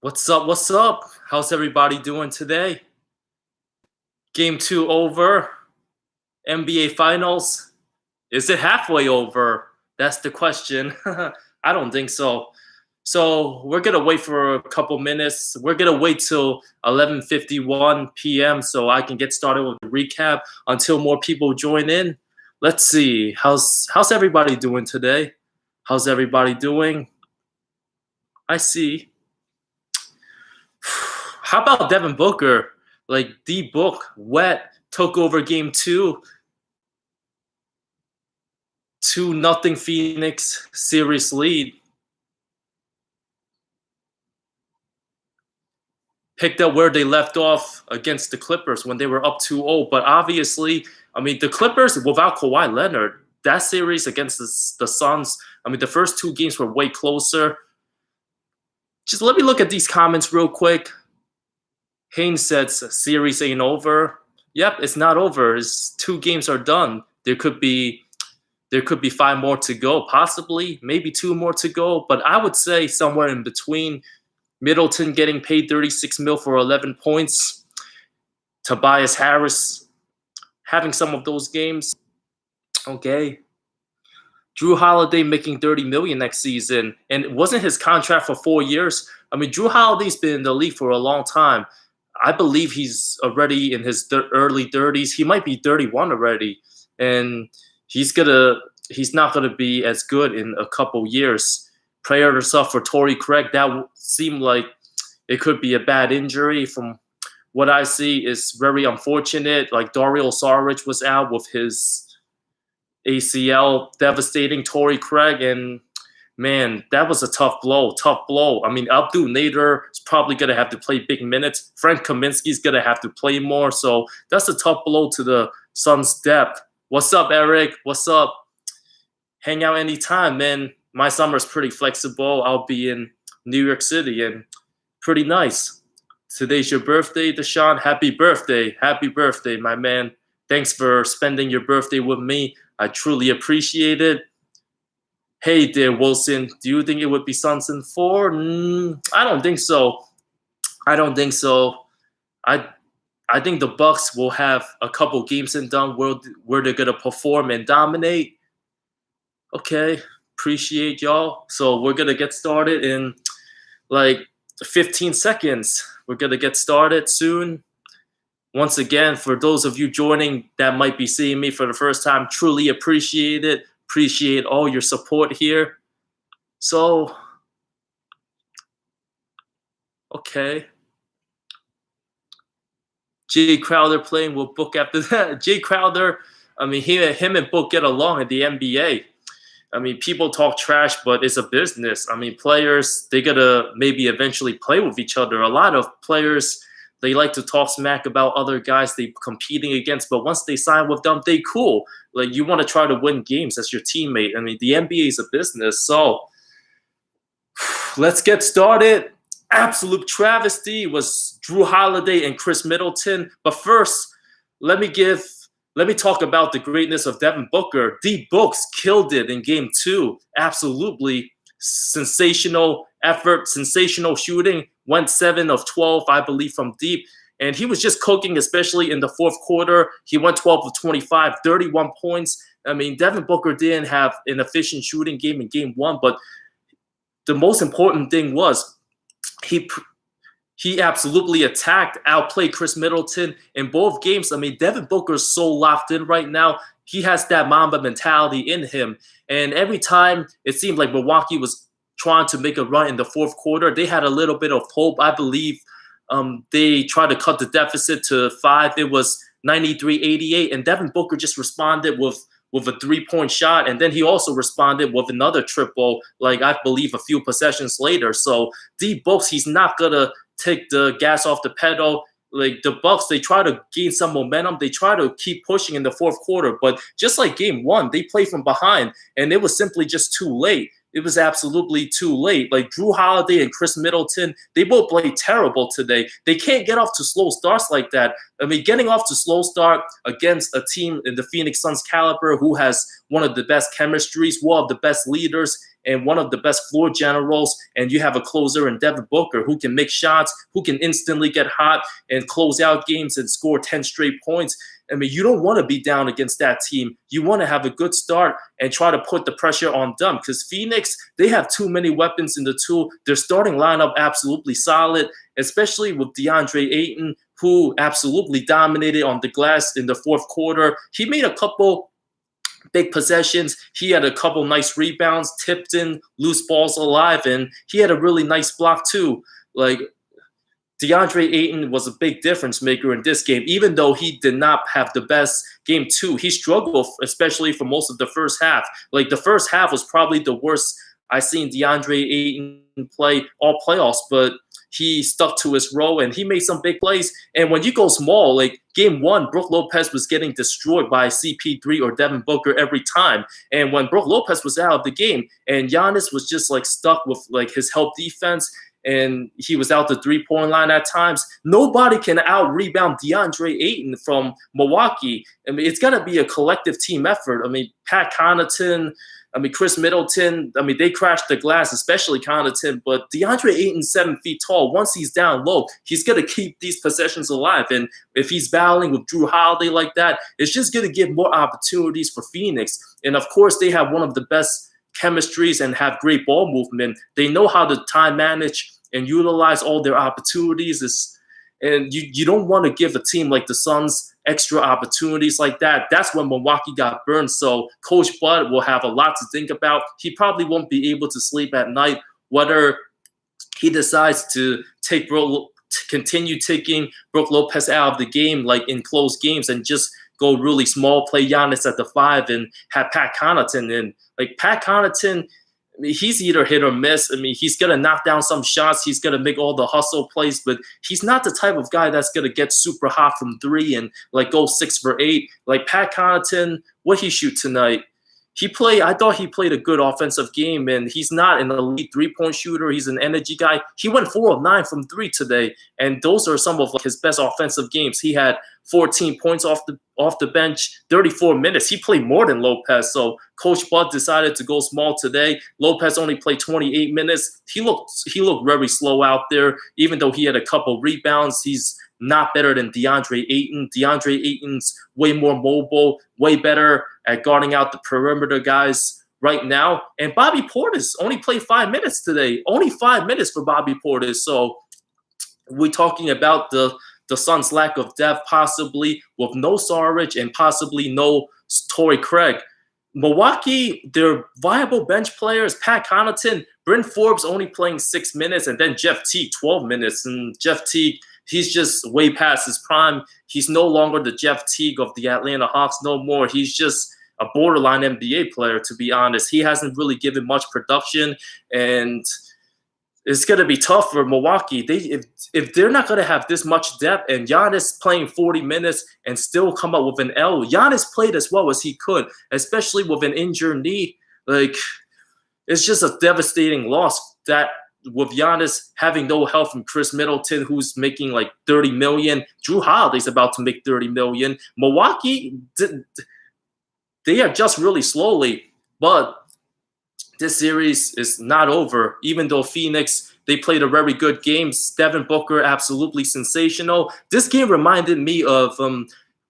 What's up? What's up? How's everybody doing today? Game 2 over. NBA Finals. Is it halfway over? That's the question. I don't think so. So we're gonna wait for a couple minutes. We're gonna wait till 11:51 p.m. so I can get started with the recap until more people join in. Let's see. How's everybody doing today? How's everybody doing? I see. How about Devin Booker? Like D Book, wet, took over game 2, 2-0 Phoenix series lead. Picked up where they left off against the Clippers when they were up 2-0. But obviously, the Clippers without Kawhi Leonard, that series against the Suns, the first 2 games were way closer. Just let me look at these comments real quick. Haynes says series ain't over. Yep, it's not over. 2 games are done. There could be 5 more to go, possibly, maybe 2 more to go. But I would say somewhere in between. Middleton getting paid $36 million for 11 points. Tobias Harris having some of those games. Okay. Drew Holiday making $30 million next season. And it wasn't his contract for 4 years. Drew Holiday's been in the league for a long time. I believe he's already in his early 30s. He might be 31 already. And he's not going to be as good in a couple years. Prayers up for Torrey Craig. That seemed like it could be a bad injury. From what I see, is very unfortunate. Like Dario Saric was out with his ACL, devastating Torrey Craig, and man, that was a tough blow. Tough blow. Abdul Nader is probably gonna have to play big minutes. Frank Kaminsky's gonna have to play more. So that's a tough blow to the Suns' depth. What's up, Eric? What's up? Hang out anytime, man. My summer's pretty flexible. I'll be in New York City and pretty nice. Today's your birthday, Deshaun. Happy birthday. Happy birthday, my man. Thanks for spending your birthday with me. I truly appreciate it. Hey there, Wilson. Do you think it would be Suns in 4? I don't think so. I think the Bucks will have a couple games in done where they're gonna perform and dominate. Okay. Appreciate y'all. So we're gonna get started in like 15 seconds. We're gonna get started soon. Once again, for those of you joining that might be seeing me for the first time, truly appreciate it. Appreciate all your support here. So, okay. Jay Crowder playing with Book after that. Jay Crowder, him and Book get along in the NBA. People talk trash, but it's a business. Players, they gotta maybe eventually play with each other. A lot of players, they like to talk smack about other guys they competing against, but once they sign with them, they cool. Like, you want to try to win games as your teammate. The NBA is a business. So let's get started. Absolute travesty was Drew Holiday and Chris Middleton. But first, let me talk about the greatness of Devin Booker. D Books killed it in game 2. Absolutely sensational effort, sensational shooting. Went 7 of 12, I believe, from deep. And he was just cooking, especially in the fourth quarter. He went 12 of 25, 31 points. Devin Booker didn't have an efficient shooting game in game 1, but the most important thing was he absolutely attacked, outplayed Chris Middleton in both games. Devin Booker's so locked in right now. He has that Mamba mentality in him. And every time it seemed like Milwaukee was trying to make a run in the fourth quarter, they had a little bit of hope. I believe they tried to cut the deficit to 5. It was 93-88, and Devin Booker just responded with a 3-point shot, and then he also responded with another triple, like I believe a few possessions later. So D Books, he's not gonna take the gas off the pedal. Like the Bucks, they try to gain some momentum. They try to keep pushing in the fourth quarter, but just like game 1, they played from behind, and it was simply just too late. It was absolutely too late. Like Drew Holiday and Chris Middleton, they both played terrible today. They can't get off to slow starts like that. Getting off to slow start against a team in the Phoenix Suns caliber who has one of the best chemistries, one of the best leaders and one of the best floor generals, and you have a closer in Devin Booker who can make shots, who can instantly get hot and close out games and score 10 straight points. I mean, you don't want to be down against that team. You want to have a good start and try to put the pressure on them, because Phoenix, they have too many weapons in the tool. Their starting lineup absolutely solid, especially with DeAndre Ayton, who absolutely dominated on the glass in the fourth quarter. He made a couple big possessions. He had a couple nice rebounds, tipped in loose balls alive, and he had a really nice block too. Like, DeAndre Ayton was a big difference maker in this game, even though he did not have the best game too. He struggled, especially for most of the first half. Like, the first half was probably the worst I've seen DeAndre Ayton play all playoffs, but he stuck to his role and he made some big plays. And when you go small, like game one, Brook Lopez was getting destroyed by CP3 or Devin Booker every time. And when Brook Lopez was out of the game and Giannis was just like stuck with like his help defense, and he was out the three-point line at times, nobody can out-rebound DeAndre Ayton from Milwaukee. I mean, it's going to be a collective team effort. I mean, Pat Connaughton, Chris Middleton, they crashed the glass, especially Connaughton. But DeAndre Ayton's 7 feet tall. Once he's down low, he's going to keep these possessions alive. And if he's battling with Jrue Holiday like that, it's just going to give more opportunities for Phoenix. And, of course, they have one of the best chemistries and have great ball movement. They know how to time manage and utilize all their opportunities. And you don't want to give a team like the Suns extra opportunities like that. That's when Milwaukee got burned. So Coach Bud will have a lot to think about. He probably won't be able to sleep at night, whether he decides to continue taking Brook Lopez out of the game, like in close games, and just go really small, play Giannis at the 5, and have Pat Connaughton in. Like, Pat Connaughton, he's either hit or miss. He's going to knock down some shots. He's going to make all the hustle plays, but he's not the type of guy that's going to get super hot from 3 and like go 6 for 8. Like Pat Connaughton, what he shoot tonight? I thought he played a good offensive game, and he's not an elite three-point shooter. He's an energy guy. He went 4 of 9 from 3 today, and those are some of like his best offensive games. He had 14 points off the bench, 34 minutes. He played more than Lopez, so Coach Bud decided to go small today. Lopez only played 28 minutes. He looked very slow out there, even though he had a couple rebounds. He's not better than DeAndre Ayton. DeAndre Ayton's way more mobile, way better at guarding out the perimeter guys right now. And Bobby Portis only played 5 minutes today. Only 5 minutes for Bobby Portis. So we're talking about the Suns' lack of depth, possibly with no Saric and possibly no Torrey Craig. Milwaukee, their viable bench players, Pat Connaughton, Bryn Forbes only playing 6 minutes, and then Jeff Teague, 12 minutes. And Jeff Teague, he's just way past his prime. He's no longer the Jeff Teague of the Atlanta Hawks no more. He's just a borderline NBA player, to be honest. He hasn't really given much production, and it's going to be tough for Milwaukee. If they're not going to have this much depth and Giannis playing 40 minutes and still come up with an L, Giannis played as well as he could, especially with an injured knee. Like, it's just a devastating loss that with Giannis having no help from Chris Middleton, who's making like $30 million. Jrue Holiday's about to make $30 million. Milwaukee, they adjust really slowly, but this series is not over. Even though Phoenix, they played a very good game. Devin Booker, absolutely sensational. This game reminded me of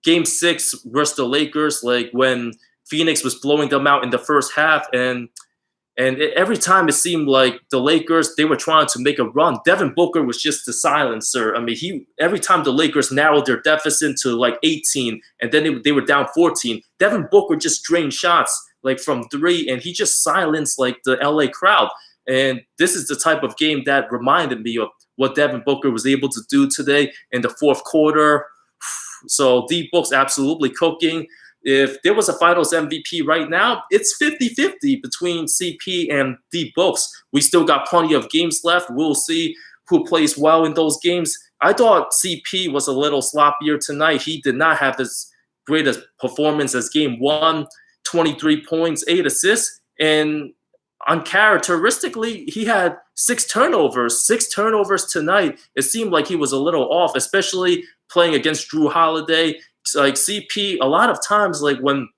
Game 6 versus the Lakers, like when Phoenix was blowing them out in the first half, and every time it seemed like the Lakers, they were trying to make a run. Devin Booker was just the silencer. Every time the Lakers narrowed their deficit to like 18, and then they were down 14, Devin Booker just drained shots like from 3, and he just silenced like the LA crowd. And this is the type of game that reminded me of what Devin Booker was able to do today in the fourth quarter. So D-Book's absolutely cooking. If there was a finals MVP right now, it's 50-50 between CP and D-Books. We still got plenty of games left. We'll see who plays well in those games. I thought CP was a little sloppier tonight. He did not have as great a performance as game 1, 23 points, 8 assists. And uncharacteristically, he had 6 turnovers. 6 turnovers tonight. It seemed like he was a little off, especially playing against Jrue Holiday. Like CP, a lot of times, like when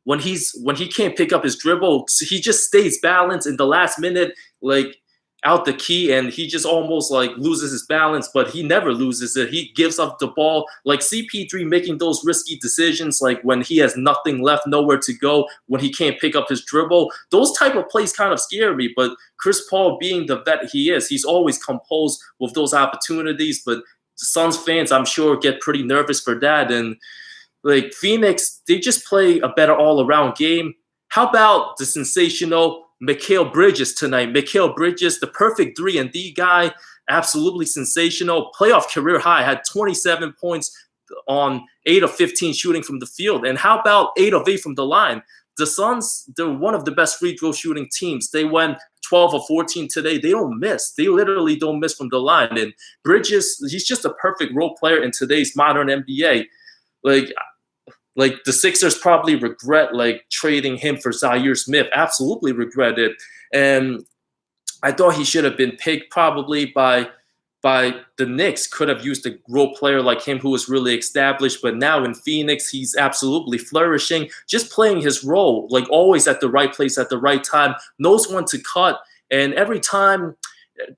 when he can't pick up his dribble, he just stays balanced in the last minute, like out the key, and he just almost like loses his balance, but he never loses it. He gives up the ball, like CP3 making those risky decisions, like when he has nothing left, nowhere to go, when he can't pick up his dribble. Those type of plays kind of scare me, but Chris Paul, being the vet he is, he's always composed with those opportunities. But Suns fans, I'm sure, get pretty nervous for that. And like Phoenix, they just play a better all-around game. How about the sensational Mikal Bridges tonight? Mikal Bridges, the perfect 3-and-D guy, absolutely sensational. Playoff career high, had 27 points on 8 of 15 shooting from the field. And how about 8 of 8 from the line? The Suns, they're one of the best free throw shooting teams. They went 12 of 14 today. They don't miss. They literally don't miss from the line. And Bridges, he's just a perfect role player in today's modern NBA. Like the Sixers probably regret like trading him for Zaire Smith. Absolutely regret it. And I thought he should have been picked probably by the Knicks. Could have used a role player like him who was really established. But now in Phoenix, he's absolutely flourishing, just playing his role, like always at the right place at the right time, knows when to cut. And every time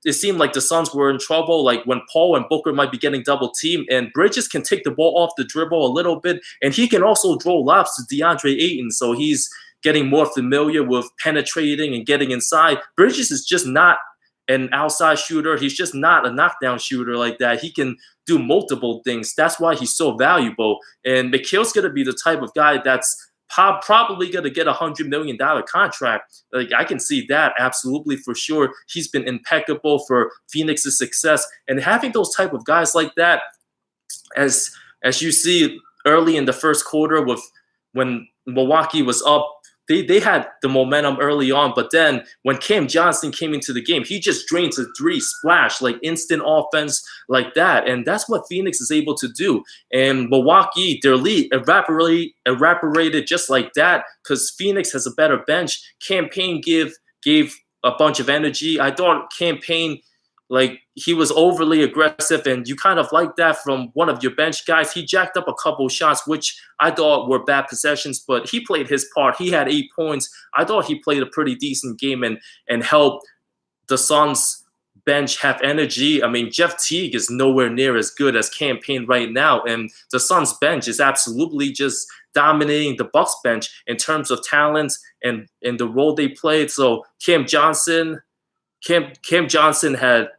it seemed like the Suns were in trouble, like when Paul and Booker might be getting double teamed, and Bridges can take the ball off the dribble a little bit, and he can also throw lobs to DeAndre Ayton, so he's getting more familiar with penetrating and getting inside. Bridges is just not an outside shooter. He's just not a knockdown shooter like that. He can do multiple things. That's why he's so valuable. And Mikal's going to be the type of guy that's probably going to get $100 million contract. Like, I can see that absolutely for sure. He's been impeccable for Phoenix's success, and having those type of guys like that, as you see early in the first quarter with when Milwaukee was up, they had the momentum early on, but then when Cam Johnson came into the game, he just drains a three, splash, like instant offense like that. And that's what Phoenix is able to do. And Milwaukee, their lead evaporated just like that because Phoenix has a better bench. Campaign gave a bunch of energy. I thought Campaign, like, he was overly aggressive, and you kind of like that from one of your bench guys. He jacked up a couple shots, which I thought were bad possessions, but he played his part. He had 8 points. I thought he played a pretty decent game and helped the Suns bench have energy. I mean, Jeff Teague is nowhere near as good as Campaign right now, and the Suns bench is absolutely just dominating the Bucks bench in terms of talent and the role they played. So Cam Johnson had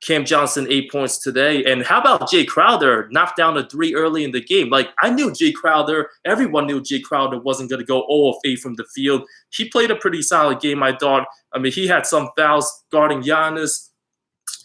8 points today. And how about Jay Crowder? Knocked down a 3 early in the game. Like, I knew Jay Crowder. Everyone knew Jay Crowder wasn't going to go 0 of 8 from the field. He played a pretty solid game, I thought. I mean, he had some fouls guarding Giannis,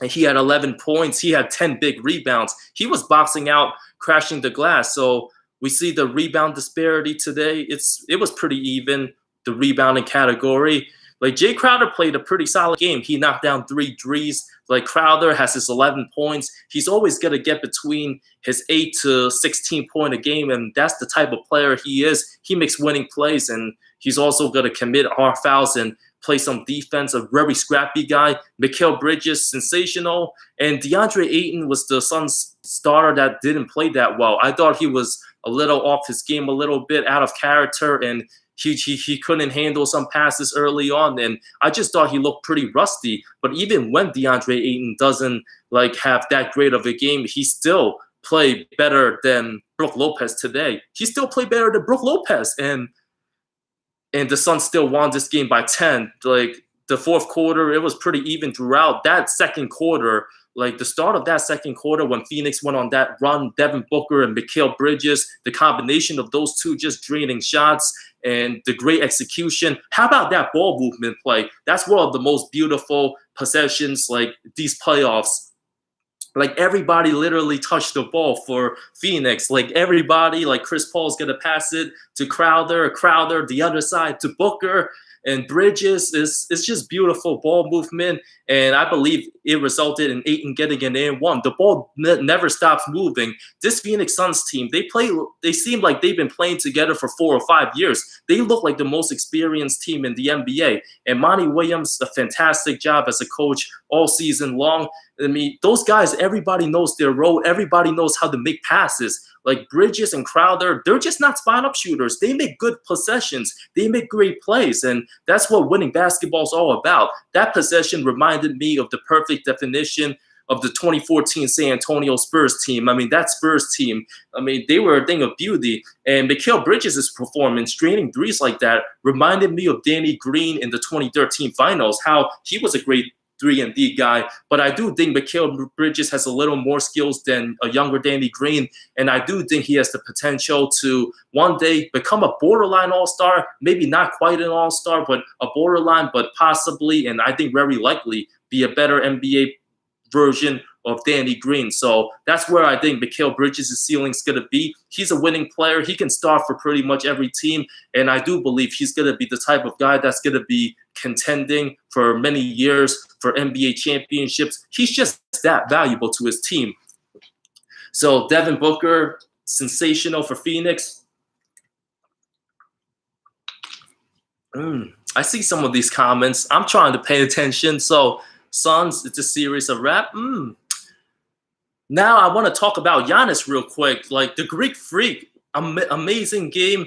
and he had 11 points. He had 10 big rebounds. He was boxing out, crashing the glass. So we see the rebound disparity today. It was pretty even, the rebounding category. Like, Jay Crowder played a pretty solid game. He knocked down 3 threes. Like, Crowder has his 11 points. He's always going to get between his 8 to 16 point a game, and that's the type of player he is. He makes winning plays, and he's also going to commit hard fouls and play some defense. A very scrappy guy. Mikal Bridges, sensational. And DeAndre Ayton was the Suns starter that didn't play that well. I thought he was a little off his game, a little bit out of character, and he couldn't handle some passes early on, and I just thought he looked pretty rusty. But even when DeAndre Ayton doesn't like have that great of a game, he still played better than Brook Lopez today. He still played better than Brook Lopez, and the Suns still won this game by 10. Like, the fourth quarter, it was pretty even throughout. That second quarter, like the start of that second quarter when Phoenix went on that run, Devin Booker and Mikal Bridges, the combination of those two just draining shots and the great execution. How about that ball movement play? That's one of the most beautiful possessions, like, these playoffs. Like, everybody literally touched the ball for Phoenix. Like, everybody, like, Chris Paul's going to pass it to Crowder, the other side to Booker. And Bridges, it's just beautiful ball movement, and I believe it resulted in Ayton getting an and-1. The ball never stops moving. This Phoenix Suns team, they seem like they've been playing together for 4 or 5 years. They look like the most experienced team in the NBA. And Monty Williams, a fantastic job as a coach all season long. I mean, those guys, everybody knows their role. Everybody knows how to make passes. Like Bridges and Crowder, they're just not spot-up shooters. They make good possessions. They make great plays, and that's what winning basketball is all about. That possession reminded me of the perfect definition of the 2014 San Antonio Spurs team. I mean, that Spurs team, I mean, they were a thing of beauty. And MacLeod Bridges' performance, draining threes like that, reminded me of Danny Green in the 2013 finals, how he was a great 3-and-D guy. But I do think MacLeod Bridges has a little more skills than a younger Danny Green. And I do think he has the potential to one day become a borderline all-star, maybe not quite an all-star, but a borderline, but possibly, and I think very likely, be a better NBA version of Danny Green. So that's where I think MacLeod Bridges' ceiling is going to be. He's a winning player. He can start for pretty much every team. And I do believe he's going to be the type of guy that's going to be contending for many years for NBA championships. He's just that valuable to his team. So Devin Booker, sensational for Phoenix. I see some of these comments. I'm trying to pay attention. So Suns, it's a series of wrap. Now I want to talk about Giannis real quick. Like the Greek Freak, amazing game.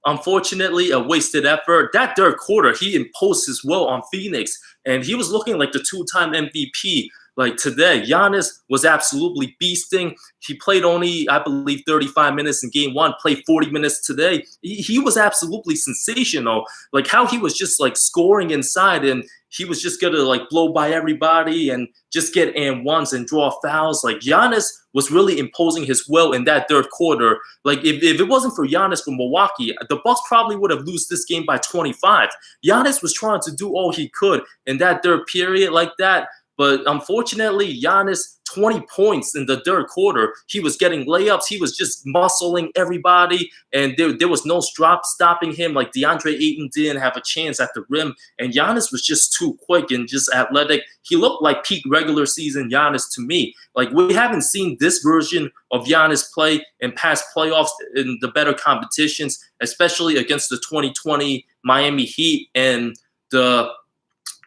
Unfortunately, a wasted effort. That third quarter, he imposed his will on Phoenix, and he was looking like the two-time MVP. Like today, Giannis was absolutely beasting. He played only, I believe, 35 minutes in game one, played 40 minutes today. He was absolutely sensational. Like how he was just like scoring inside, and he was just going to like blow by everybody and just get and ones and draw fouls. Like Giannis was really imposing his will in that third quarter. Like if it wasn't for Giannis from Milwaukee, the Bucks probably would have lost this game by 25. Giannis was trying to do all he could in that third period like that. But unfortunately, Giannis, 20 points in the third quarter. He was getting layups. He was just muscling everybody, and there was no stopping him. Like DeAndre Ayton didn't have a chance at the rim, and Giannis was just too quick and just athletic. He looked like peak regular season Giannis to me. Like we haven't seen this version of Giannis play in past playoffs in the better competitions, especially against the 2020 Miami Heat and the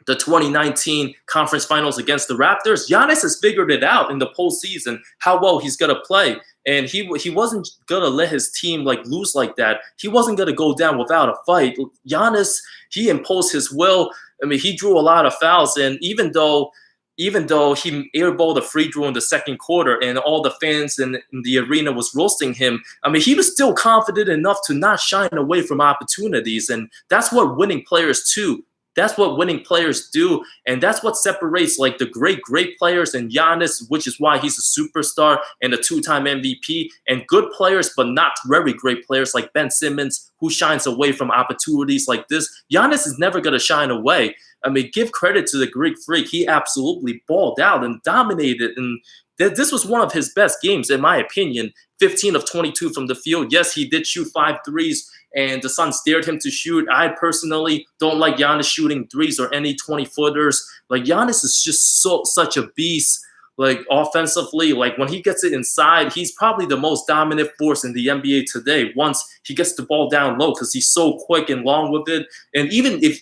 2019 conference finals against the Raptors. Giannis has figured it out in the postseason, how well he's going to play. And he wasn't going to let his team like lose like that. He wasn't going to go down without a fight. Giannis, he imposed his will. I mean, he drew a lot of fouls. And even though he airballed a free throw in the second quarter and all the fans in the arena was roasting him, I mean, he was still confident enough to not shine away from opportunities. And that's what winning players too. That's what winning players do, and that's what separates like the great players and Giannis, which is why he's a superstar and a two-time MVP, and good players but not very great players like Ben Simmons, who shines away from opportunities like this. Giannis is never going to shine away. I mean, give credit to the Greek Freak. He absolutely balled out and dominated, and this was one of his best games, in my opinion. 15 of 22 from the field. Yes, he did shoot 5 threes, and the Suns dared him to shoot. I personally don't like Giannis shooting threes or any 20-footers. Like, Giannis is just such a beast, like, offensively. Like, when he gets it inside, he's probably the most dominant force in the NBA today once he gets the ball down low because he's so quick and long with it. And even if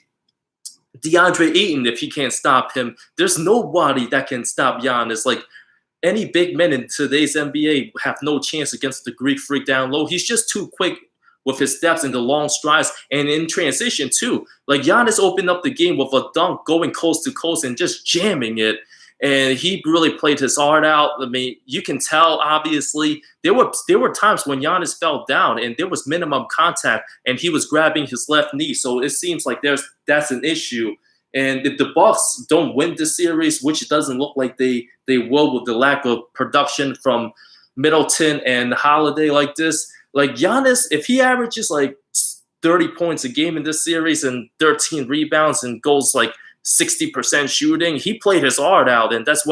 DeAndre Ayton, if he can't stop him, there's nobody that can stop Giannis. Like, any big men in today's NBA have no chance against the Greek Freak down low. He's just too quick with his steps and the long strides, and in transition too. Like, Giannis opened up the game with a dunk going coast to coast and just jamming it. And he really played his heart out. I mean, you can tell, obviously, there were times when Giannis fell down and there was minimum contact and he was grabbing his left knee. So it seems like that's an issue. And if the Bucks don't win this series, which it doesn't look like they will with the lack of production from Middleton and Holiday like this, like Giannis, if he averages like 30 points a game in this series and 13 rebounds and goes like 60% shooting, he played his heart out, and that's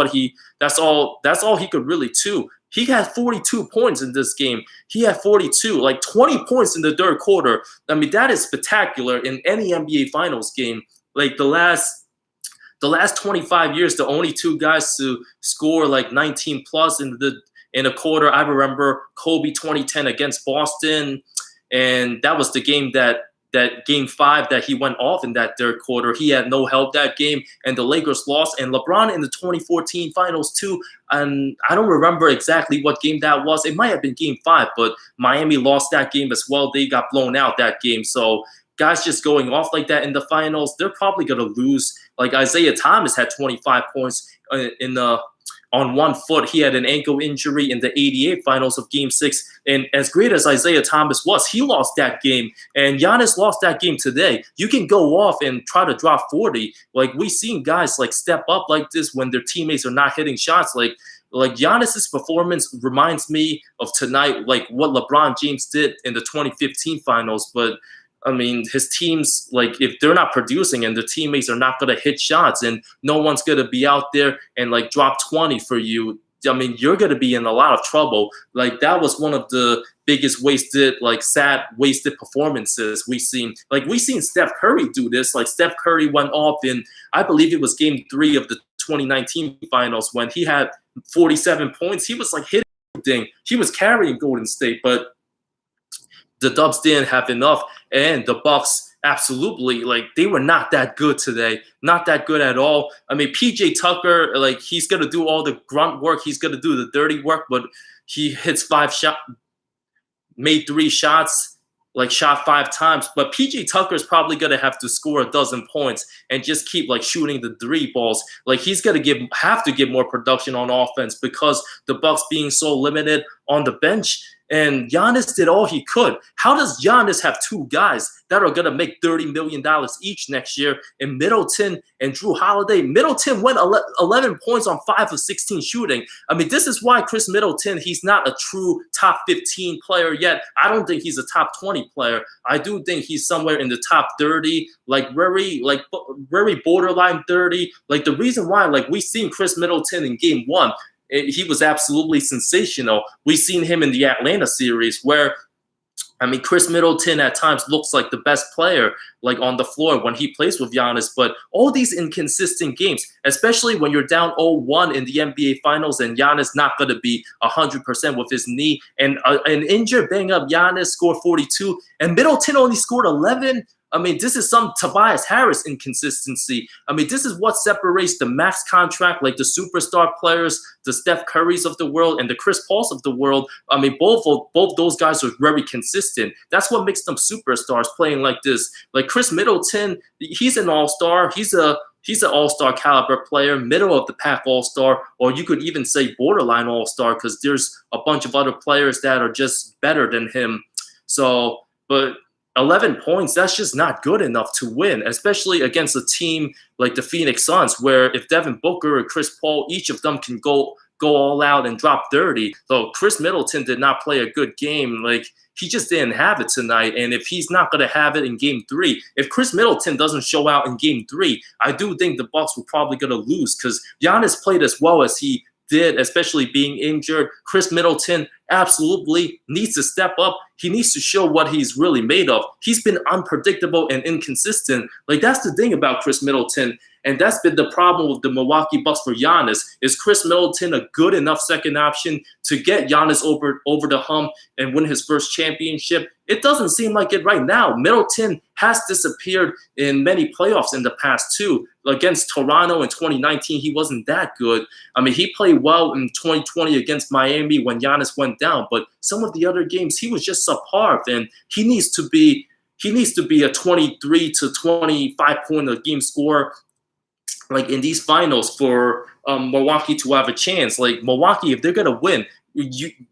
all he could really do. He had 42 points in this game. He had 42, like 20 points in the third quarter. I mean, that is spectacular in any NBA Finals game. Like the last 25 years, the only two guys to score like 19 plus in a quarter. I remember Kobe 2010 against Boston, and that was the game that that game 5 that he went off in that third quarter. He had no help that game, and the Lakers lost. And LeBron in the 2014 finals too, and I don't remember exactly what game that was. It might have been game 5, but Miami lost that game as well. They got blown out that game. So guys just going off like that in the finals, they're probably going to lose. Like Isaiah Thomas had 25 points on 1 foot. He had an ankle injury in the 88 finals of game 6. And as great as Isaiah Thomas was, he lost that game. And Giannis lost that game today. You can go off and try to drop 40. Like, we've seen guys like step up like this when their teammates are not hitting shots. Like Giannis's performance reminds me of tonight, like what LeBron James did in the 2015 finals. But I mean, his teams, like, if they're not producing and the teammates are not going to hit shots and no one's going to be out there and, like, drop 20 for you, I mean, you're going to be in a lot of trouble. Like, that was one of the biggest wasted performances we've seen. Like, we've seen Steph Curry do this. Like, Steph Curry went off in, I believe it was game 3 of the 2019 finals when he had 47 points. He was, like, hitting everything. He was carrying Golden State, but the Dubs didn't have enough, and the Bucks absolutely, like, they were not that good today. Not that good at all. I mean, PJ Tucker, like, he's going to do all the grunt work. He's going to do the dirty work, but he hits 5 shots, made 3 shots, like, shot 5 times. But PJ Tucker's probably going to have to score a dozen points and just keep, like, shooting the 3 balls. Like, he's going to have to get more production on offense because the Bucks being so limited on the bench. And Giannis did all he could. How does Giannis have 2 guys that are going to make $30 million each next year in Middleton and Drew Holiday? Middleton went 11 points on 5 of 16 shooting. I mean, this is why Chris Middleton, he's not a true top 15 player yet. I don't think he's a top 20 player. I do think he's somewhere in the top 30, like very borderline 30. Like, the reason why, like, we seen Chris Middleton in game 1, he was absolutely sensational. We've seen him in the Atlanta series where, I mean, Chris Middleton at times looks like the best player, like, on the floor when he plays with Giannis. But all these inconsistent games, especially when you're down 0-1 in the NBA Finals and Giannis not going to be 100% with his knee, and an injured, bang-up Giannis scored 42, and Middleton only scored 11. I mean, this is some Tobias Harris inconsistency. I mean, this is what separates the max contract, like the superstar players, the Steph Currys of the world, and the Chris Pauls of the world. I mean, both those guys are very consistent. That's what makes them superstars, playing like this. Like Chris Middleton, he's an all-star. He's an all-star caliber player, middle of the pack all-star, or you could even say borderline all-star, because there's a bunch of other players that are just better than him. So, but 11 points, that's just not good enough to win, especially against a team like the Phoenix Suns, where if Devin Booker or Chris Paul, each of them can go all out and drop 30. So Chris Middleton did not play a good game. Like, he just didn't have it tonight. And if he's not going to have it in game 3, if Chris Middleton doesn't show out in game 3, I do think the Bucks were probably going to lose, because Giannis played as well as he did, especially being injured. Chris Middleton absolutely needs to step up. He needs to show what he's really made of. He's been unpredictable and inconsistent. Like, that's the thing about Chris Middleton. And that's been the problem with the Milwaukee Bucks for Giannis. Is Chris Middleton a good enough second option to get Giannis over the hump and win his first championship? It doesn't seem like it right now. Middleton has disappeared in many playoffs in the past too. Against Toronto in 2019, he wasn't that good. I mean, he played well in 2020 against Miami when Giannis went down, but some of the other games he was just subpar, and he needs to be a 23 to 25 point a game scorer, like in these finals, for Milwaukee to have a chance. Like, Milwaukee, if they're gonna win,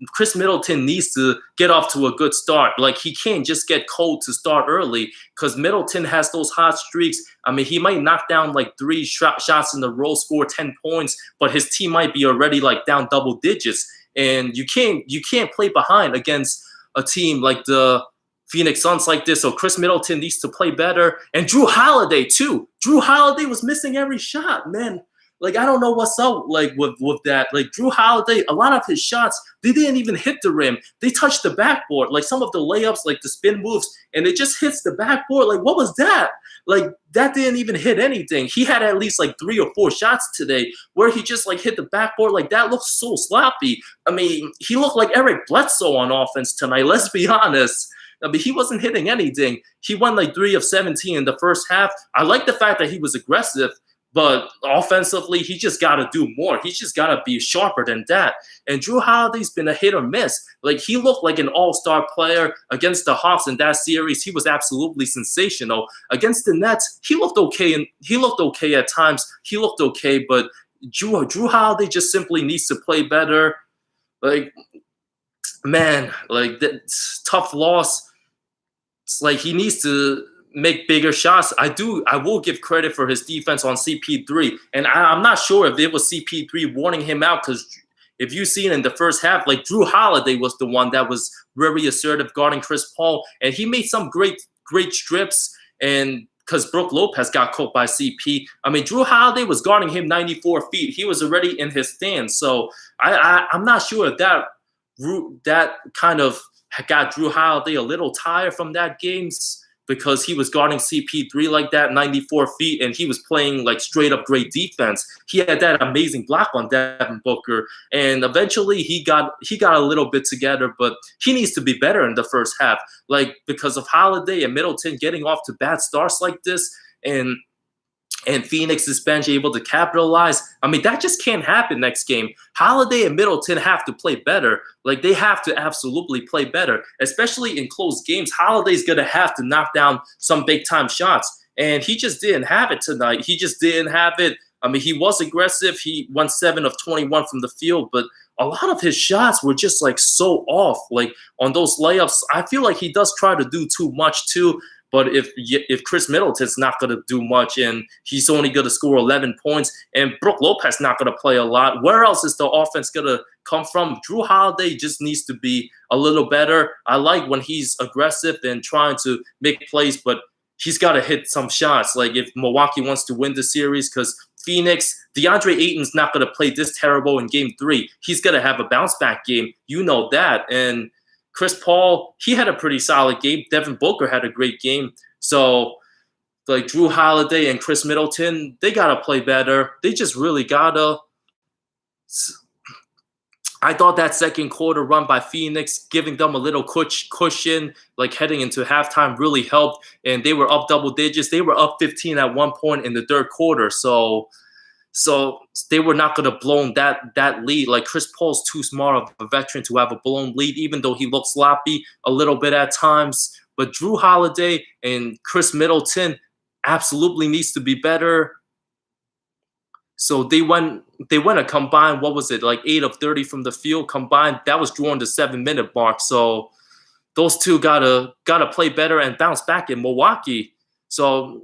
Chris Middleton needs to get off to a good start. Like, he can't just get cold to start early, because Middleton has those hot streaks. I mean, he might knock down like 3 shots in a row, score 10 points, but his team might be already like down double digits. And you can't play behind against a team like the Phoenix Suns like this. So Chris Middleton needs to play better. And Drew Holiday too. Drew Holiday was missing every shot, man. Like, I don't know what's up, like, with that. Like, Drew Holiday, a lot of his shots, they didn't even hit the rim. They touched the backboard. Like, some of the layups, like the spin moves, and it just hits the backboard. Like, what was that? Like, that didn't even hit anything. He had at least like 3 or 4 shots today where he just like hit the backboard. Like, that looks so sloppy. I mean, he looked like Eric Bledsoe on offense tonight. Let's be honest. I mean, he wasn't hitting anything. He went like 3 of 17 in the first half. I like the fact that he was aggressive, but offensively, he just got to do more. He's just got to be sharper than that. And Drew Holiday's been a hit or miss. Like, he looked like an all-star player against the Hawks in that series. He was absolutely sensational. Against the Nets, he looked okay, and he looked okay at times. He looked okay, but Drew Holiday just simply needs to play better. Like, man, like, that's tough loss. It's like he needs to make bigger shots. I will give credit for his defense on CP3, and I'm not sure if it was CP3 warning him out, because if you've seen in the first half, like, Drew Holiday was the one that was very assertive guarding Chris Paul, and he made some great strips, and because Brook Lopez got caught by CP. I mean, Drew Holiday was guarding him 94 feet. He was already in his stance, so I'm not sure if that kind of got Drew Holiday a little tired from that game, because he was guarding CP3 like that, 94 feet, and he was playing like straight up great defense. He had that amazing block on Devin Booker, and eventually he got a little bit together, but he needs to be better in the first half, like, because of Holiday and Middleton getting off to bad starts like this, and Phoenix's bench able to capitalize. I mean, that just can't happen next game. Holiday and Middleton have to play better. Like, they have to absolutely play better, especially in close games. Holiday's going to have to knock down some big-time shots, and he just didn't have it tonight. He just didn't have it. I mean, he was aggressive. He went 7 of 21 from the field, but a lot of his shots were just, like, so off. Like, on those layups, I feel like he does try to do too much, too. But if Chris Middleton's not going to do much, and he's only going to score 11 points, and Brook Lopez not going to play a lot, where else is the offense going to come from? Drew Holiday just needs to be a little better. I like when he's aggressive and trying to make plays, but he's got to hit some shots. Like, if Milwaukee wants to win the series, because Phoenix, DeAndre Ayton's not going to play this terrible in Game 3. He's going to have a bounce-back game. You know that. And Chris Paul, he had a pretty solid game. Devin Booker had a great game. So, like, Drew Holiday and Chris Middleton, they got to play better. They just really got to. I thought that second quarter run by Phoenix, giving them a little cushion, like, heading into halftime, really helped. And they were up double digits. They were up 15 at one point in the third quarter. So they were not going to blow that lead. Like, Chris Paul's too smart of a veteran to have a blown lead, even though he looks sloppy a little bit at times. But Drew Holiday and Chris Middleton absolutely needs to be better. So they went a combined, what was it, like 8 of 30 from the field combined. That was during the 7-minute mark. So those two gotta play better and bounce back in Milwaukee. So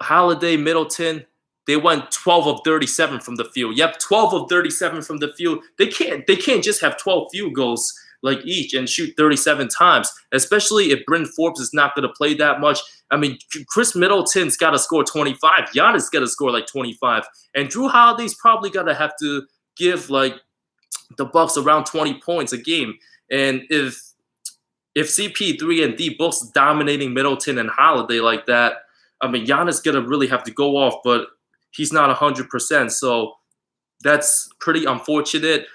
Holiday, Middleton, they went 12 of 37 from the field. Yep, 12 of 37 from the field. They can't just have 12 field goals like each and shoot 37 times, especially if Bryn Forbes is not going to play that much. I mean, Chris Middleton's got to score 25. Giannis got to score like 25. And Drew Holiday's probably going to have to give, like, the Bucks around 20 points a game. And if CP3 and D both dominating Middleton and Holiday like that, I mean, Giannis going to really have to go off, but he's not 100%, so that's pretty unfortunate.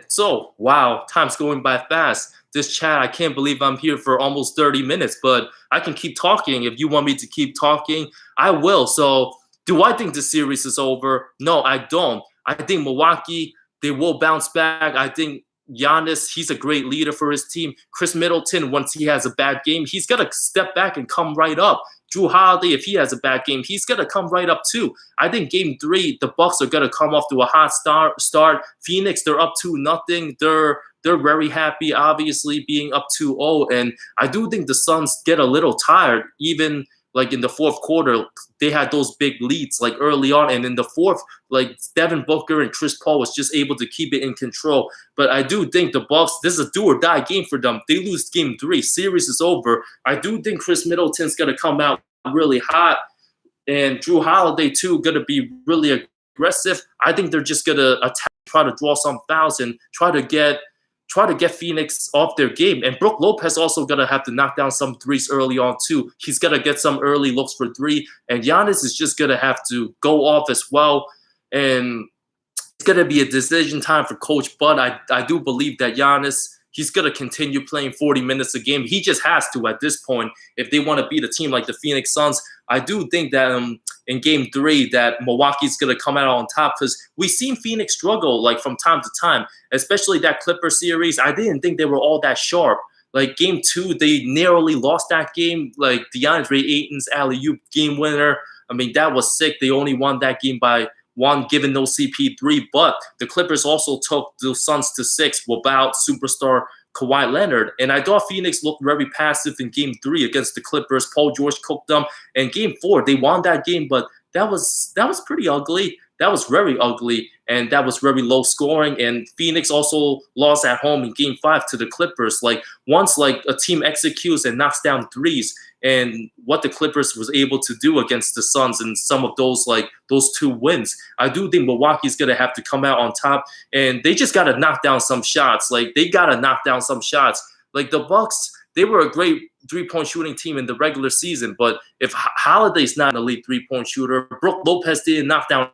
So, wow, time's going by fast. This chat, I can't believe I'm here for almost 30 minutes, but I can keep talking. If you want me to keep talking, I will. So, do I think the series is over? No, I don't. I think Milwaukee, they will bounce back. I think Giannis, he's a great leader for his team. Chris Middleton, once he has a bad game, he's got to step back and come right up. Drew Holiday, if he has a bad game, he's going to come right up too. I think Game 3, the Bucks are going to come off to a hot start. Phoenix, they're up 2-0. They're very happy, obviously, being up 2-0. And I do think the Suns get a little tired, even like in the fourth quarter, they had those big leads like early on. And in the fourth, like Devin Booker and Chris Paul was just able to keep it in control. But I do think the Bucks, this is a do or die game for them. They lose Game 3, series is over. I do think Chris Middleton's going to come out really hot. And Drew Holiday, too, going to be really aggressive. I think they're just going to attack, try to draw some fouls, and try to get Phoenix off their game. And Brook Lopez also going to have to knock down some threes early on, too. He's going to get some early looks for three. And Giannis is just going to have to go off as well. And it's going to be a decision time for Coach Bud. I do believe that Giannis, he's gonna continue playing 40 minutes a game. He just has to at this point if they want to beat a team like the Phoenix Suns. I do think that in Game 3 that Milwaukee's gonna come out on top because we've seen Phoenix struggle like from time to time, especially that Clipper series. I didn't think they were all that sharp. Like Game 2, they narrowly lost that game. Like DeAndre Ayton's alley-oop game winner. I mean, that was sick. They only won that game by one, given no CP3. But the Clippers also took the Suns to 6 without superstar Kawhi Leonard. And I thought Phoenix looked very passive in Game 3 against the Clippers. Paul George cooked them. And Game 4, they won that game, but that was pretty ugly. That was very ugly, and that was very low scoring. And Phoenix also lost at home in Game 5 to the Clippers. Like once like a team executes and knocks down threes, and what the Clippers was able to do against the Suns and some of those like those 2 wins, I do think Milwaukee's gonna have to come out on top, and they just gotta knock down some shots. Like they gotta knock down some shots. Like the Bucks, they were a great 3-point shooting team in the regular season, but if Holiday's not an elite 3-point shooter, Brook Lopez didn't knock down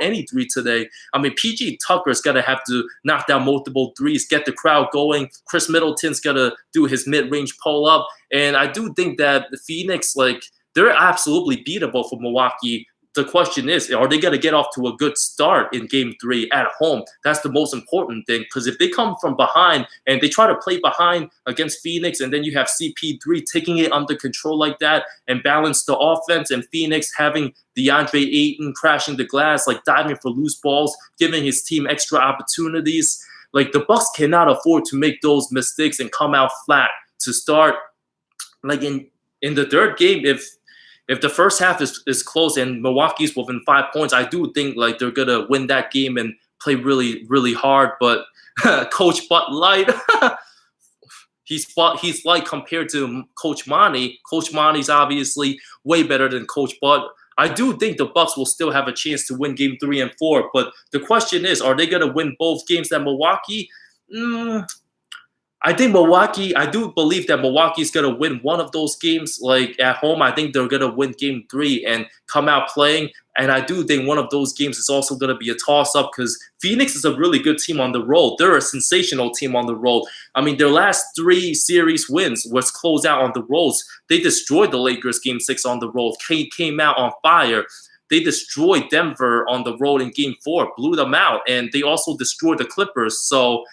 any 3 today. I mean, PG Tucker's got to have to knock down multiple threes, get the crowd going. Chris Middleton's got to do his mid-range pull-up. And I do think that the Phoenix, like, they're absolutely beatable for Milwaukee. The question is, are they going to get off to a good start in Game 3 at home? That's the most important thing, because if they come from behind and they try to play behind against Phoenix, and then you have CP3 taking it under control like that and balance the offense, and Phoenix having DeAndre Ayton crashing the glass, like diving for loose balls, giving his team extra opportunities. Like the Bucks cannot afford to make those mistakes and come out flat to start. Like in the third game, if the first half is close and Milwaukee's within 5 points, I do think like they're gonna win that game and play really, really hard. But Coach Bud Light, he's light compared to Coach Monty. Coach Monty's obviously way better than Coach Bud. I do think the Bucks will still have a chance to win Game 3 and 4. But the question is, are they gonna win both games at Milwaukee? I think Milwaukee, I do believe that Milwaukee's going to win one of those games like at home. I think they're going to win Game 3 and come out playing. And I do think one of those games is also going to be a toss-up because Phoenix is a really good team on the road. They're a sensational team on the road. I mean, their last 3 series wins was closed out on the roads. They destroyed the Lakers Game 6 on the road, came out on fire. They destroyed Denver on the road in Game 4, blew them out. And they also destroyed the Clippers. So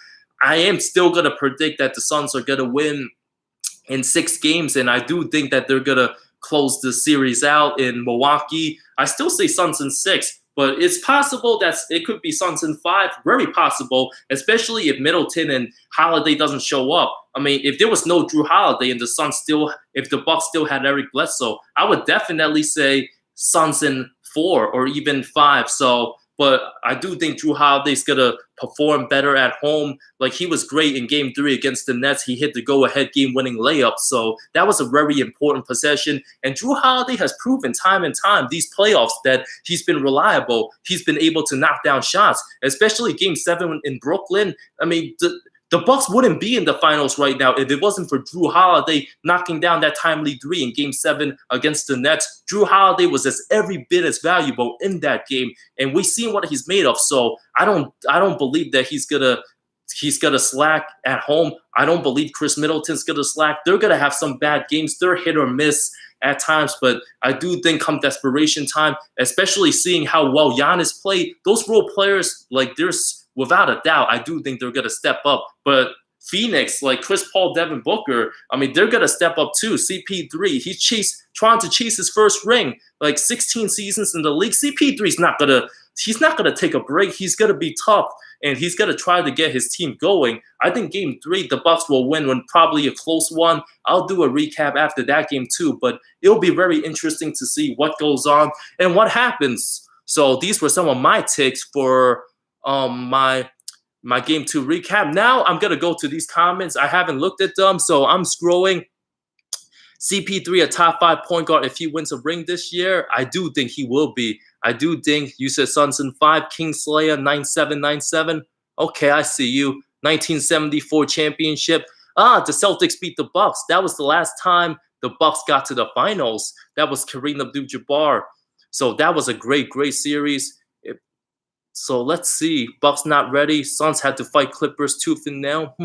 I am still going to predict that the Suns are going to win in 6 games, and I do think that they're going to close the series out in Milwaukee. I still say Suns in 6, but it's possible that it could be Suns in 5. Very possible, especially if Middleton and Holiday doesn't show up. I mean, if there was no Drew Holiday and the Suns still, if the Bucks still had Eric Bledsoe, I would definitely say Suns in 4 or even 5. So, but I do think Drew Holiday's going to perform better at home. Like he was great in Game 3 against the Nets. He hit the go-ahead game-winning layup. So that was a very important possession. And Drew Holiday has proven time and time these playoffs that he's been reliable. He's been able to knock down shots, especially Game 7 in Brooklyn. I mean, the Bucks wouldn't be in the finals right now if it wasn't for Drew Holiday knocking down that timely 3 in Game 7 against the Nets. Drew Holiday was every bit as valuable in that game, and we've seen what he's made of. So I don't believe that he's gonna slack at home. I don't believe Chris Middleton's gonna slack. They're gonna have some bad games. They're hit or miss at times, but I do think come desperation time, especially seeing how well Giannis played, those role players, like there's without a doubt, I do think they're going to step up. But Phoenix, like Chris Paul, Devin Booker, I mean, they're going to step up too. CP3, he's trying to chase his first ring, like 16 seasons in the league. CP3's he's not going to take a break. He's going to be tough, and he's going to try to get his team going. I think Game 3, the Bucks will win when probably a close one. I'll do a recap after that game too, but it'll be very interesting to see what goes on and what happens. So these were some of my takes for my Game 2 recap. Now I'm going to go to these comments. I haven't looked at them, so I'm scrolling. CP3, a top 5 point guard if he wins a ring this year. I do think he will be. I do think you said Suns in 5, Kingslayer 9797. Okay, I see you. 1974 championship. The Celtics beat the Bucks. That was the last time the Bucks got to the finals. That was Kareem Abdul-Jabbar. So that was a great series. So let's see. Bucks not ready. Suns had to fight Clippers tooth and nail.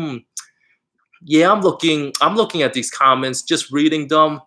Yeah, I'm looking at these comments, just reading them.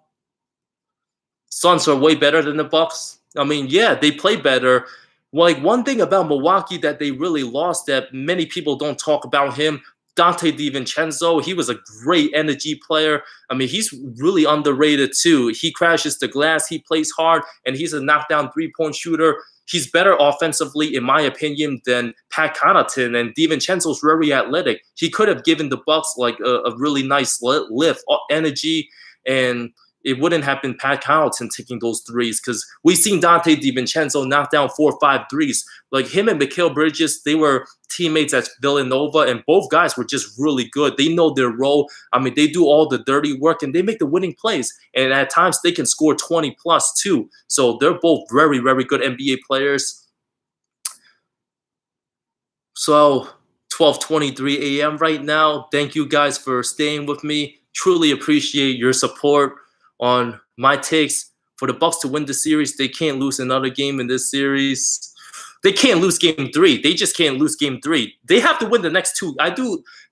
Suns are way better than the Bucks. I mean, yeah, they play better. Like one thing about Milwaukee that they really lost that many people don't talk about him, Donte DiVincenzo. He was a great energy player. I mean, he's really underrated too. He crashes the glass, he plays hard, and he's a knockdown three-point shooter. He's better offensively, in my opinion, than Pat Connaughton. And DiVincenzo's very athletic. He could have given the Bucks like a really nice lift, energy, and it wouldn't have been Pat Connaughton taking those threes because we've seen Donte DiVincenzo knock down 4 or 5 threes. Like him and Mikal Bridges, they were teammates at Villanova, and both guys were just really good. They know their role. I mean, they do all the dirty work, and they make the winning plays. And at times, they can score 20 plus too. So they're both very, very good NBA players. So 12:23 a.m. right now. Thank you guys for staying with me. Truly appreciate your support on my takes for the Bucks to win the series. They can't lose another game in this series. They can't lose game 3. They just can't lose game 3. They have to win the next 2.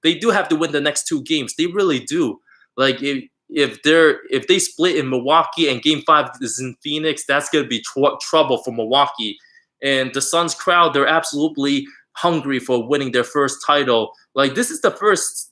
They do have to win the next 2 games. They really do. Like if they split in Milwaukee and game 5 is in Phoenix, that's gonna be trouble for Milwaukee. And the Suns crowd, they're absolutely hungry for winning their first title. Like this is the first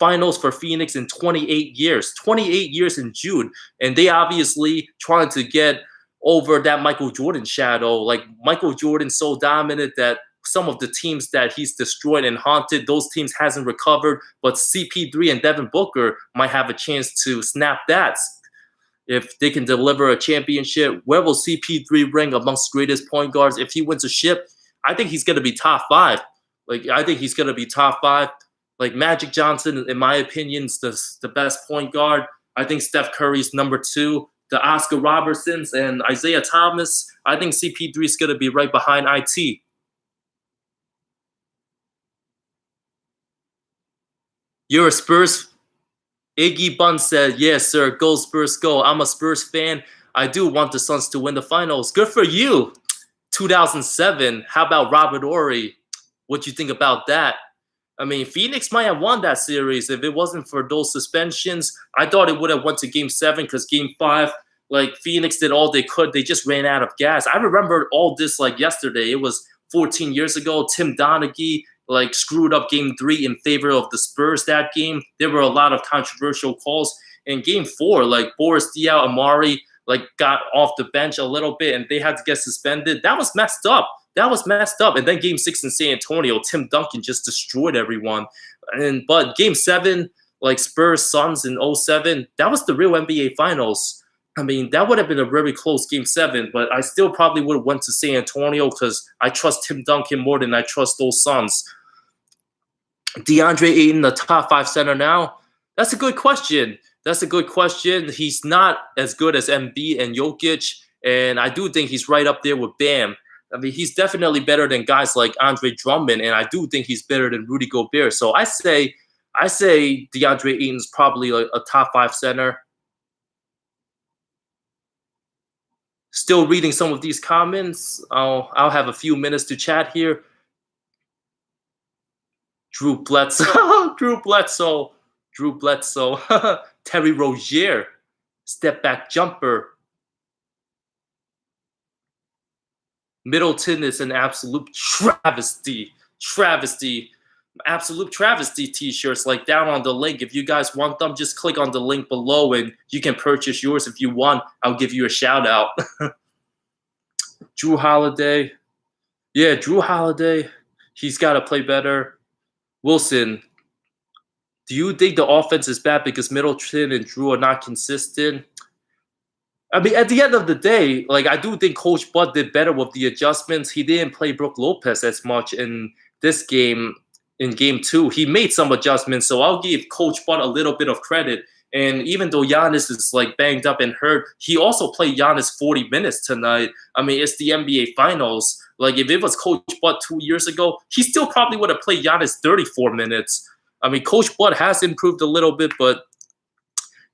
finals for Phoenix in 28 years. 28 years in June. And they obviously trying to get over that Michael Jordan shadow. Like Michael Jordan's so dominant that some of the teams that he's destroyed and haunted, those teams hasn't recovered. But CP3 and Devin Booker might have a chance to snap that. If they can deliver a championship, where will CP3 rank amongst greatest point guards? If he wins a ship, I think he's going to be top 5. Like I think he's going to be top 5. Like Magic Johnson, in my opinion, is the best point guard. I think Steph Curry's number 2. The Oscar Robertsons and Isaiah Thomas. I think CP3 is going to be right behind IT. You're a Spurs? Iggy Bunn said, yes, sir. Go Spurs, go. I'm a Spurs fan. I do want the Suns to win the finals. Good for you. 2007. How about Robert Horry? What you think about that? I mean, Phoenix might have won that series if it wasn't for those suspensions. I thought it would have went to Game 7 because Game 5, like Phoenix did all they could. They just ran out of gas. I remember all this like yesterday. It was 14 years ago. Tim Donaghy like screwed up Game 3 in favor of the Spurs that game. There were a lot of controversial calls. In Game 4, like Boris Diaw, Amari like got off the bench a little bit and they had to get suspended. That was messed up. That was messed up. And then Game 6 in San Antonio, Tim Duncan just destroyed everyone. But Game 7, like Spurs Suns in 07, that was the real NBA Finals. I mean, that would have been a very close Game 7, but I still probably would have went to San Antonio because I trust Tim Duncan more than I trust those Suns. DeAndre Ayton, the top 5 center now? That's a good question. That's a good question. He's not as good as Embiid and Jokic, and I do think he's right up there with Bam. I mean, he's definitely better than guys like Andre Drummond, and I do think he's better than Rudy Gobert. So I say DeAndre Ayton's probably a top 5 center. Still reading some of these comments. I'll have a few minutes to chat here. Drew Bledsoe, Drew Bledsoe, Terry Rozier, step back jumper. Middleton is an absolute travesty. Absolute travesty t-shirts, like down on the link. If you guys want them, just click on the link below and you can purchase yours. If you want, I'll give you a shout out. Drew Holiday. Yeah, Drew Holiday. He's got to play better. Wilson. Do you think the offense is bad because Middleton and Drew are not consistent? I mean, at the end of the day, like I do think Coach Bud did better with the adjustments. He didn't play Brook Lopez as much in this game. In Game 2, he made some adjustments, so I'll give Coach Bud a little bit of credit. And even though Giannis is like banged up and hurt, he also played Giannis 40 minutes tonight. I mean, it's the NBA Finals. Like if it was Coach Bud 2 years ago, he still probably would have played Giannis 34 minutes. I mean, Coach Bud has improved a little bit, but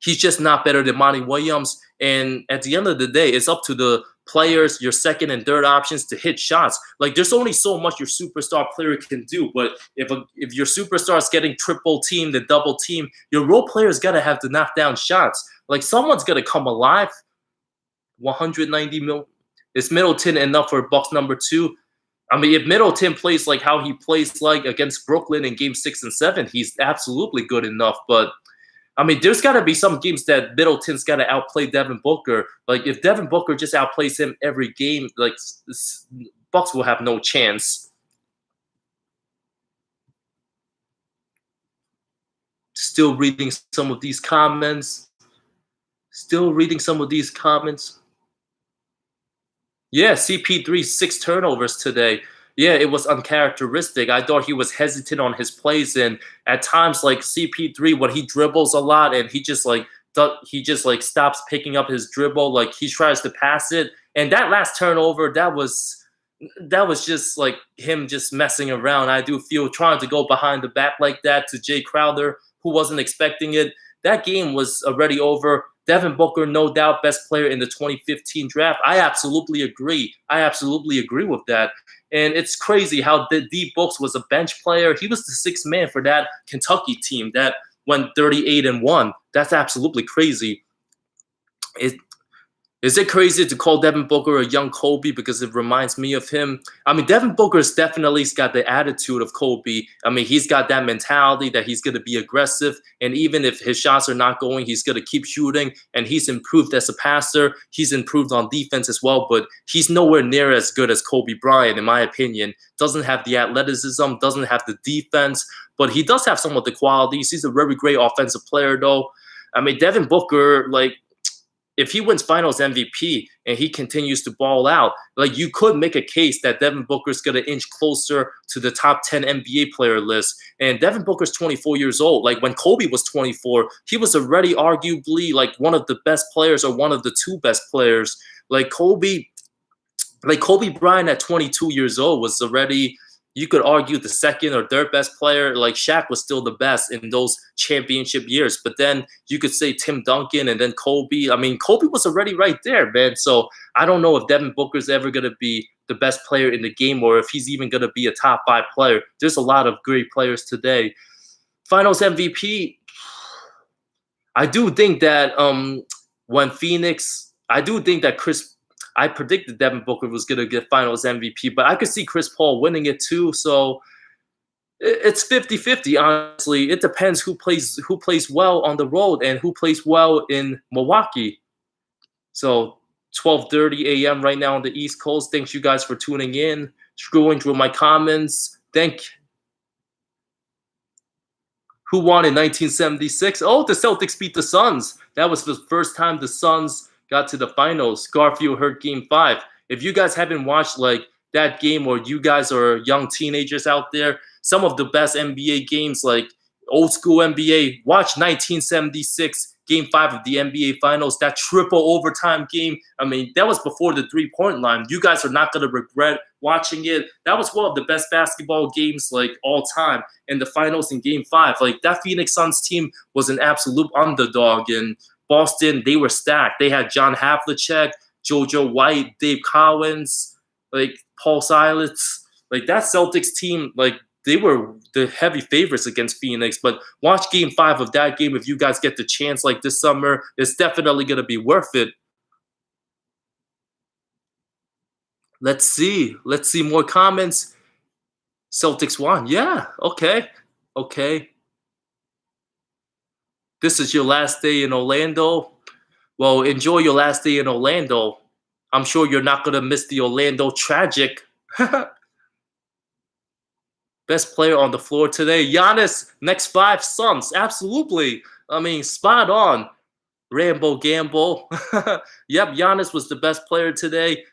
He's just not better than Monty Williams. And at the end of the day, it's up to the players, your second and third options, to hit shots. Like, there's only so much your superstar player can do. But if your superstar is getting triple teamed and double teamed, your role players gotta have to knock down shots. Like, someone's gonna come alive. 190 mil. Is Middleton enough for Bucks #2? I mean, if Middleton plays like how he plays like against Brooklyn in Game 6 and 7, he's absolutely good enough. But I mean, there's got to be some games that Middleton's got to outplay Devin Booker. Like, if Devin Booker just outplays him every game, like, Bucks will have no chance. Still reading some of these comments. Yeah, CP3, 6 turnovers today. Yeah, it was uncharacteristic. I thought he was hesitant on his plays, and at times, like CP3, when he dribbles a lot and he just like stops picking up his dribble, like he tries to pass it, and that last turnover, that was just like him just messing around. I do feel trying to go behind the back like that to Jay Crowder, who wasn't expecting it. That game was already over. Devin Booker, no doubt, best player in the 2015 draft. I absolutely agree. With that. And it's crazy how D Books was a bench player. He was the sixth man for that Kentucky team that went 38-1. That's absolutely crazy. Is it crazy to call Devin Booker a young Kobe because it reminds me of him? I mean, Devin Booker's definitely got the attitude of Kobe. I mean, he's got that mentality that he's going to be aggressive. And even if his shots are not going, he's going to keep shooting. And he's improved as a passer. He's improved on defense as well. But he's nowhere near as good as Kobe Bryant, in my opinion. Doesn't have the athleticism, doesn't have the defense. But he does have some of the qualities. He's a very great offensive player, though. I mean, Devin Booker, like, if he wins Finals MVP and he continues to ball out, like, you could make a case that Devin Booker's going to inch closer to the top 10 NBA player list. And Devin Booker's 24 years old. Like, when Kobe was 24, he was already arguably like one of the best players or one of the two best players. Like Kobe Bryant at 22 years old was already, you could argue, the second or third best player. Like, Shaq was still the best in those championship years. But then you could say Tim Duncan and then Kobe. I mean, Kobe was already right there, man. So I don't know if Devin Booker's ever going to be the best player in the game or if he's even going to be a top 5 player. There's a lot of great players today. Finals MVP, I do think that I predicted Devin Booker was going to get Finals MVP, but I could see Chris Paul winning it too. So it's 50-50, honestly. It depends who plays well on the road and who plays well in Milwaukee. So 12:30 a.m. right now on the East Coast. Thanks you guys for tuning in, scrolling through my comments. Who won in 1976? Oh, the Celtics beat the Suns. That was the first time the Suns got to the finals. Garfield hurt Game 5. If you guys haven't watched like that game, or you guys are young teenagers out there, some of the best NBA games, like old school NBA, watch 1976 Game 5 of the NBA Finals. That triple overtime game. I mean, that was before the 3-point line. You guys are not going to regret watching it. That was one of the best basketball games like all time. In the finals in Game 5, like, that Phoenix Suns team was an absolute underdog. And Boston, they were stacked. They had John Havlicek, JoJo White, Dave Cowens, like Paul Silas. Like, that Celtics team, like, they were the heavy favorites against Phoenix. But watch Game 5 of that game if you guys get the chance, like, this summer. It's definitely going to be worth it. Let's see more comments. Celtics won. Yeah, okay. This is your last day in Orlando. Well, enjoy your last day in Orlando. I'm sure you're not going to miss the Orlando Tragic. Best player on the floor today, Giannis. Next 5 Suns. Absolutely. I mean, spot on. Rambo Gamble. Yep, Giannis was the best player today.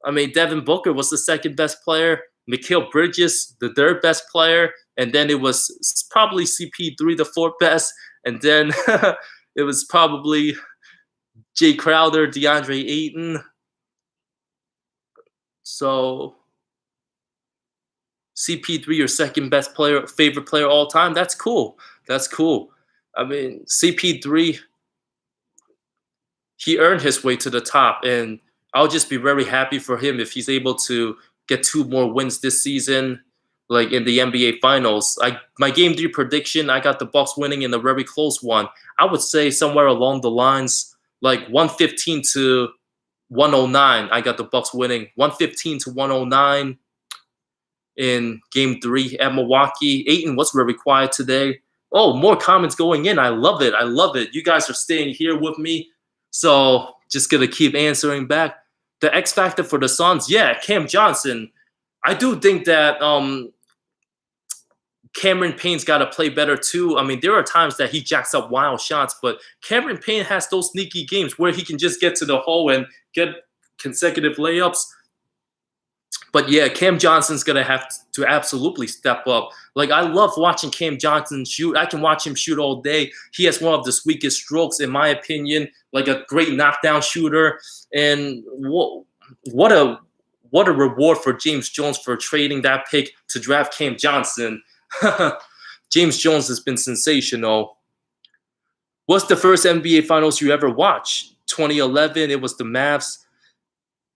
I mean, Devin Booker was the second best player. Mikal Bridges, the third best player. And then it was probably CP3, the fourth best. And then it was probably Jay Crowder, DeAndre Ayton. So CP3, your second best player, favorite player all time. That's cool. I mean, CP3, he earned his way to the top, and I'll just be very happy for him if he's able to get 2 more wins this season, like in the NBA Finals. My Game 3 prediction, I got the Bucks winning in a very close one. I would say somewhere along the lines like 115 to 109. I got the Bucks winning 115 to 109 in Game 3 at Milwaukee. Ayton, what's very quiet today? Oh, more comments going in. I love it. I love it. You guys are staying here with me. So just going to keep answering back. The X factor for the Suns, yeah, Cam Johnson. I do think that Cameron Payne's got to play better too. I mean, there are times that he jacks up wild shots, but Cameron Payne has those sneaky games where he can just get to the hole and get consecutive layups. But yeah, Cam Johnson's going to have to absolutely step up. Like, I love watching Cam Johnson shoot. I can watch him shoot all day. He has one of the weakest strokes, in my opinion, like a great knockdown shooter. And what a reward for James Jones for trading that pick to draft Cam Johnson. James Jones has been sensational. What's the first NBA Finals you ever watched? 2011, it was the Mavs.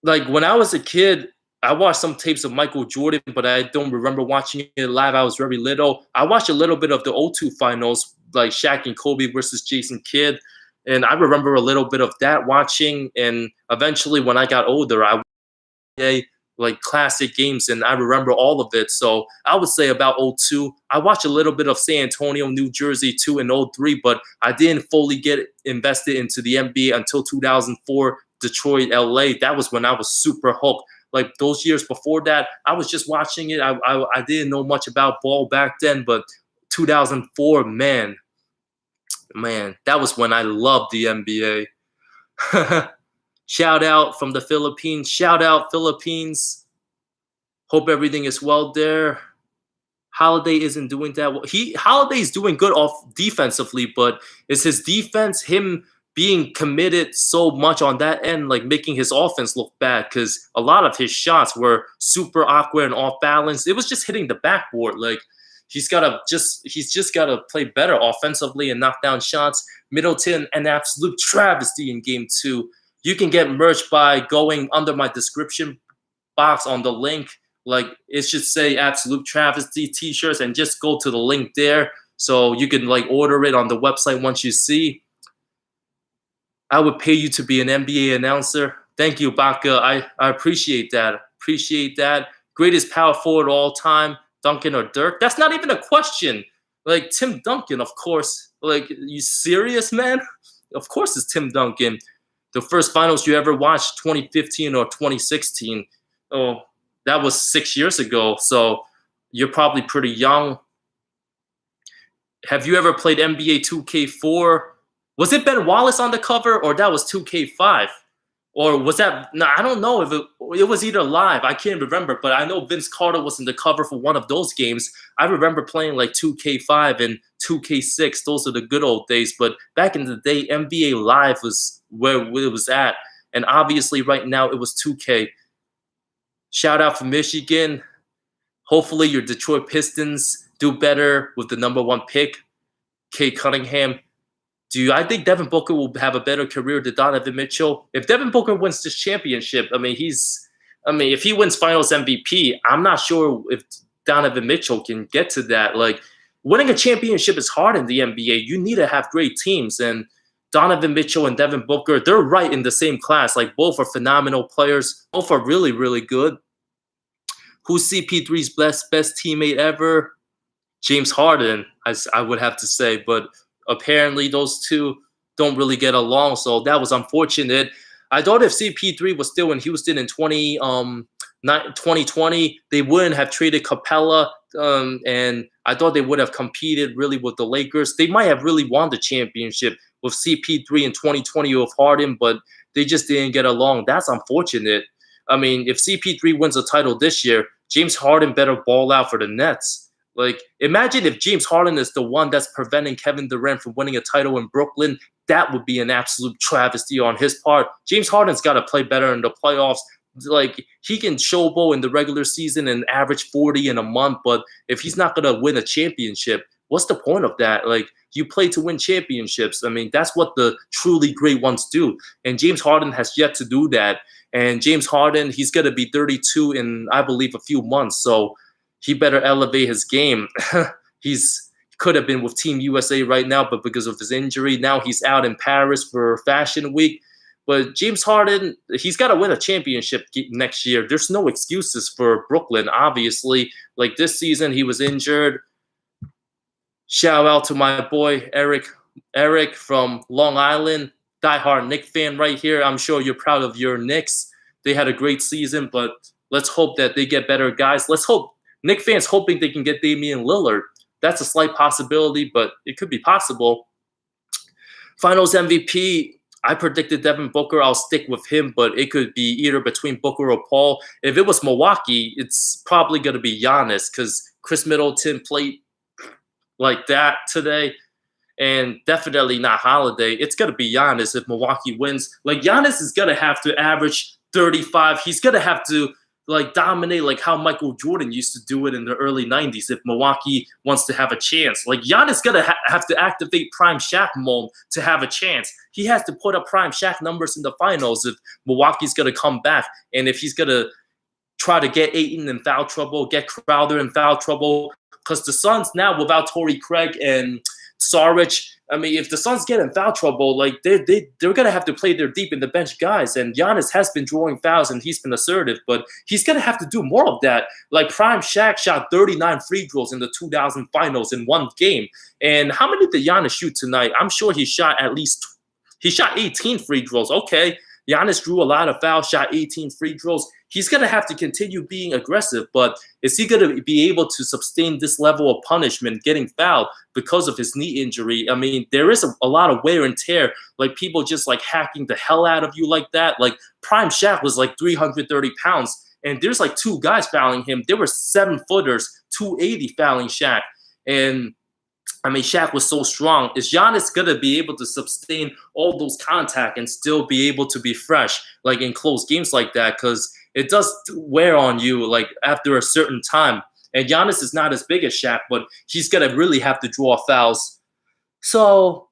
Like, when I was a kid, I watched some tapes of Michael Jordan, but I don't remember watching it live. I was very little. I watched a little bit of the 02 Finals, like Shaq and Kobe versus Jason Kidd, and I remember a little bit of that watching. And eventually, when I got older, I like classic games, and I remember all of it. So I would say about 02. I watched a little bit of San Antonio, New Jersey too in 03, but I didn't fully get invested into the NBA until 2004, Detroit, LA. That was when I was super hooked. Like those years before that, I was just watching it. I didn't know much about ball back then, but 2004, man, that was when I loved the NBA. Shout out from the Philippines. Shout out Philippines. Hope everything is well there. Holiday isn't doing that well. Holiday's doing good off defensively, but is his defense him being committed so much on that end, like making his offense look bad? Because a lot of his shots were super awkward and off balance. It was just hitting the backboard. Like he's just gotta play better offensively and knock down shots. Middleton, an absolute travesty in Game 2. You can get merch by going under my description box on the link. Like it should say absolute travesty t-shirts, and just go to the link there so you can like order it on the website once you see. I would pay you to be an NBA announcer. Thank you, Baka. I appreciate that. Appreciate that. Greatest power forward of all time, Duncan or Dirk? That's not even a question. Like Tim Duncan, of course. Like, you serious, man? Of course it's Tim Duncan. The first finals you ever watched, 2015 or 2016. Oh, that was 6 years ago. So you're probably pretty young. Have you ever played NBA 2K4? Was it Ben Wallace on the cover, or that was 2K5? Or was that, no, I don't know if it was either live. I can't remember, but I know Vince Carter was in the cover for one of those games. I remember playing like 2K5 and 2K6. Those are the good old days. But back in the day, NBA Live was where it was at. And obviously right now it was 2K. Shout out from Michigan. Hopefully your Detroit Pistons do better with the #1 pick, Kate Cunningham. I think Devin Booker will have a better career than Donovan Mitchell? If Devin Booker wins this championship, if he wins Finals MVP, I'm not sure if Donovan Mitchell can get to that. Like, winning a championship is hard in the NBA. You need to have great teams, and Donovan Mitchell and Devin Booker, they're right in the same class. Like, both are phenomenal players. Both are really, really good. Who's CP3's best teammate ever? James Harden, I would have to say, but apparently those two don't really get along, so that was unfortunate. I thought if CP3 was still in Houston in 2020, they wouldn't have traded Capella, and I thought they would have competed really with the Lakers. They might have really won the championship with CP3 in 2020 with Harden, but they just didn't get along. That's unfortunate. I mean, if CP3 wins a title this year, James Harden better ball out for the Nets. Like, imagine if James Harden is the one that's preventing Kevin Durant from winning a title in Brooklyn. That would be an absolute travesty on his part. James Harden's got to play better in the playoffs. Like, he can showboat in the regular season and average 40 in a month, but if he's not going to win a championship, what's the point of that? Like, You play to win championships. I mean, that's what the truly great ones do. And James Harden has yet to do that. And James Harden, he's going to be 32 in, I believe, a few months. So he better elevate his game. He's could have been with Team USA right now, but because of his injury, now he's out in Paris for Fashion Week. But James Harden, he's got to win a championship next year. There's no excuses for Brooklyn, obviously. Like this season, he was injured. Shout out to my boy, Eric from Long Island. Diehard Knicks fan right here. I'm sure you're proud of your Knicks. They had a great season, but let's hope that they get better guys. Let's hope. Knicks fans hoping they can get Damian Lillard. That's a slight possibility, but it could be possible. Finals MVP, I predicted Devin Booker. I'll stick with him, but it could be either between Booker or Paul. If it was Milwaukee, it's probably going to be Giannis because Chris Middleton played like that today. And definitely not Holiday. It's going to be Giannis if Milwaukee wins. Like, Giannis is going to have to average 35. He's going to have to like dominate like how Michael Jordan used to do it in the early 90s if Milwaukee wants to have a chance. Like, Giannis going to have to activate prime Shaq mode to have a chance. He has to put up prime Shaq numbers in the finals if Milwaukee's going to come back. And if he's going to try to get Ayton in foul trouble, get Crowder in foul trouble. Because the Suns now, without Torrey Craig and Saric, I mean, if the Suns get in foul trouble, like they're gonna have to play their deep in the bench guys. And Giannis has been drawing fouls and he's been assertive, but he's gonna have to do more of that. Like prime Shaq shot 39 free throws in the 2000 finals in one game. And how many did Giannis shoot tonight? I'm sure he shot 18 free throws. Okay, Giannis drew a lot of fouls, shot 18 free throws. He's going to have to continue being aggressive, but is he going to be able to sustain this level of punishment, getting fouled because of his knee injury? I mean, there is a lot of wear and tear, like people just like hacking the hell out of you like that. Like prime Shaq was like 330 pounds, and there's like two guys fouling him. There were 7-footers, 280 fouling Shaq. And I mean, Shaq was so strong. Is Giannis going to be able to sustain all those contact and still be able to be fresh, like in close games like that? Because it does wear on you, like after a certain time. And Giannis is not as big as Shaq, but he's going to really have to draw fouls. So,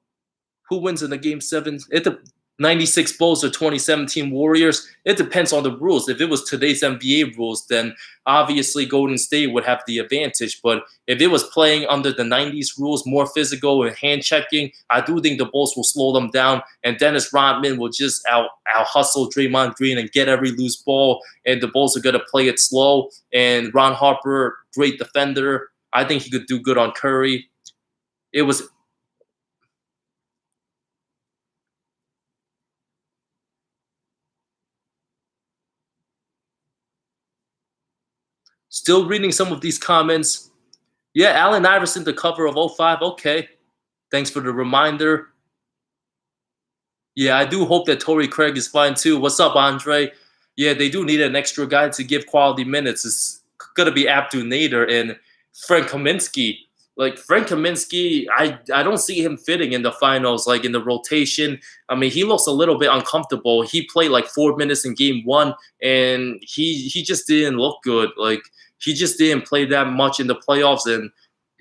who wins in the Game 7? The 96 Bulls or 2017 Warriors? It depends on the rules. If it was today's NBA rules, then obviously Golden State would have the advantage. But if it was playing under the 90s rules, more physical and hand checking, I do think the Bulls will slow them down. And Dennis Rodman will just out hustle Draymond Green and get every loose ball. And the Bulls are going to play it slow. And Ron Harper, great defender. I think he could do good on Curry. It was still reading some of these comments. Yeah, Allen Iverson, the cover of 05. Okay. Thanks for the reminder. Yeah, I do hope that Torrey Craig is fine too. What's up, Andre? Yeah, they do need an extra guy to give quality minutes. It's going to be Abdul Nader and Frank Kaminsky. Like Frank Kaminsky, I don't see him fitting in the finals, like in the rotation. I mean, he looks a little bit uncomfortable. He played like 4 minutes in game 1, and he just didn't look good. Like he just didn't play that much in the playoffs. And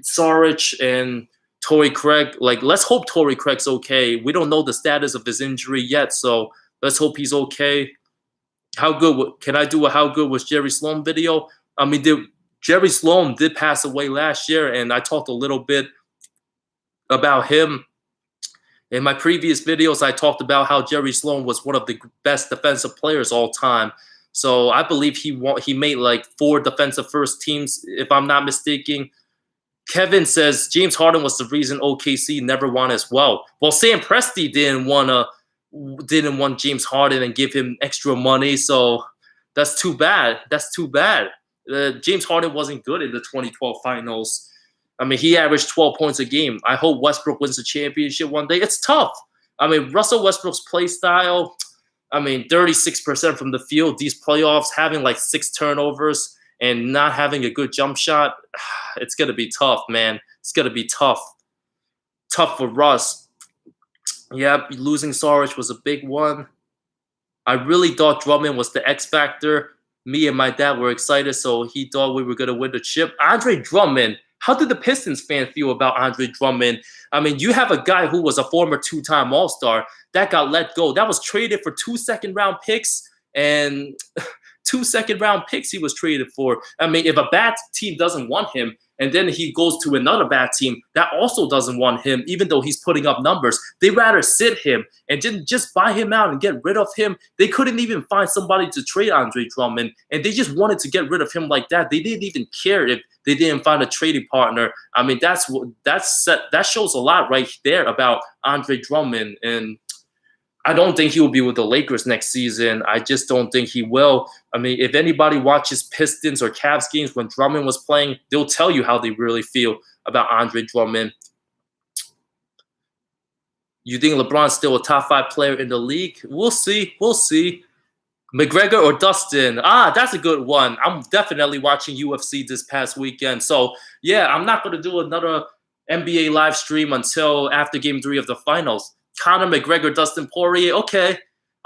Saric and Torrey Craig, like let's hope Torrey Craig's okay. We don't know the status of his injury yet, so let's hope he's okay. How good can I do a how good was Jerry Sloan video? I mean, Jerry Sloan did pass away last year, and I talked a little bit about him. In my previous videos, I talked about how Jerry Sloan was one of the best defensive players all time. So I believe he made like 4 defensive first teams, if I'm not mistaken. Kevin says James Harden was the reason OKC never won as well. Well, Sam Presti didn't want James Harden and give him extra money, so that's too bad. That's too bad. James Harden wasn't good in the 2012 finals. I mean, he averaged 12 points a game. I hope Westbrook wins the championship one day. It's tough. I mean, Russell Westbrook's play style, I mean, 36% from the field, these playoffs, having like 6 turnovers and not having a good jump shot, it's going to be tough, man. It's going to be tough. Tough for Russ. Yeah, losing Saric was a big one. I really thought Drummond was the X factor. Me and my dad were excited, so he thought we were going to win the chip. Andre Drummond, how did the Pistons fan feel about Andre Drummond? I mean, you have a guy who was a former two-time All-Star that got let go. That was traded for 2 second-round picks and 2 second-round picks he was traded for. I mean, if a bad team doesn't want him and then he goes to another bad team that also doesn't want him, even though he's putting up numbers, they rather sit him and just buy him out and get rid of him. They couldn't even find somebody to trade Andre Drummond, and they just wanted to get rid of him like that. They didn't even care if they didn't find a trading partner. I mean, that shows a lot right there about Andre Drummond, and I don't think he will be with the Lakers next season. I just don't think he will. I mean, if anybody watches Pistons or Cavs games when Drummond was playing, they'll tell you how they really feel about Andre Drummond. You think LeBron's still a top 5 player in the league? We'll see. We'll see. McGregor or Dustin? That's a good one. I'm definitely watching UFC this past weekend. So, yeah, I'm not going to do another NBA live stream until after Game 3 of the finals. Conor McGregor, Dustin Poirier. Okay,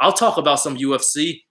I'll talk about some UFC.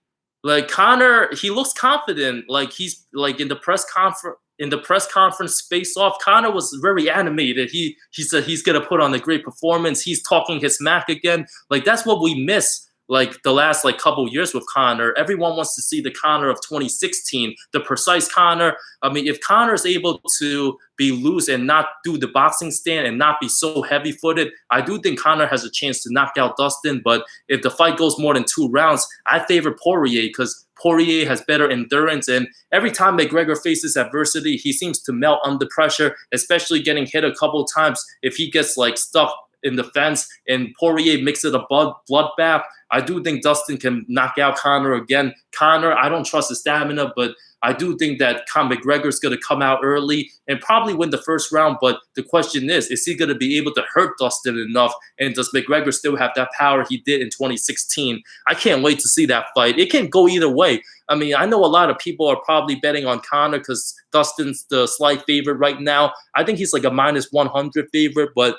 Like Conor, he looks confident. Like he's like in the press conference face off. Conor was very animated. He said he's gonna put on a great performance. He's talking his smack again. Like that's what we miss. Like the last couple years with Conor, everyone wants to see the Conor of 2016, the precise Conor. I mean, if Conor is able to be loose and not do the boxing stand and not be so heavy-footed, I do think Conor has a chance to knock out Dustin. But if the fight goes more than 2 rounds, I favor Poirier because Poirier has better endurance. And every time McGregor faces adversity, he seems to melt under pressure, especially getting hit a couple times. If he gets stuck in the fence and Poirier makes it a bloodbath, I do think Dustin can knock out Conor again. Conor, I don't trust his stamina, but I do think that Conor McGregor is going to come out early and probably win the first round. But the question is he going to be able to hurt Dustin enough? And does McGregor still have that power he did in 2016? I can't wait to see that fight. It can go either way. I mean, I know a lot of people are probably betting on Conor because Dustin's the slight favorite right now. I think he's like a -100 favorite, but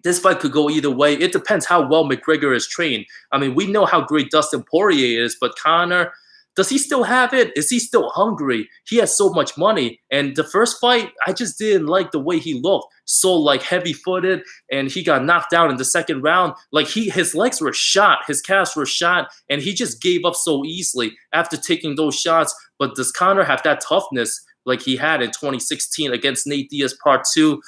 this fight could go either way. It depends how well McGregor is trained. I mean, we know how great Dustin Poirier is, but Conor, does he still have it? Is he still hungry? He has so much money. And the first fight, I just didn't like the way he looked. So heavy-footed, and he got knocked out in the second round. His legs were shot, his calves were shot, and he just gave up so easily after taking those shots. But does Conor have that toughness like he had in 2016 against Nate Diaz Part 2?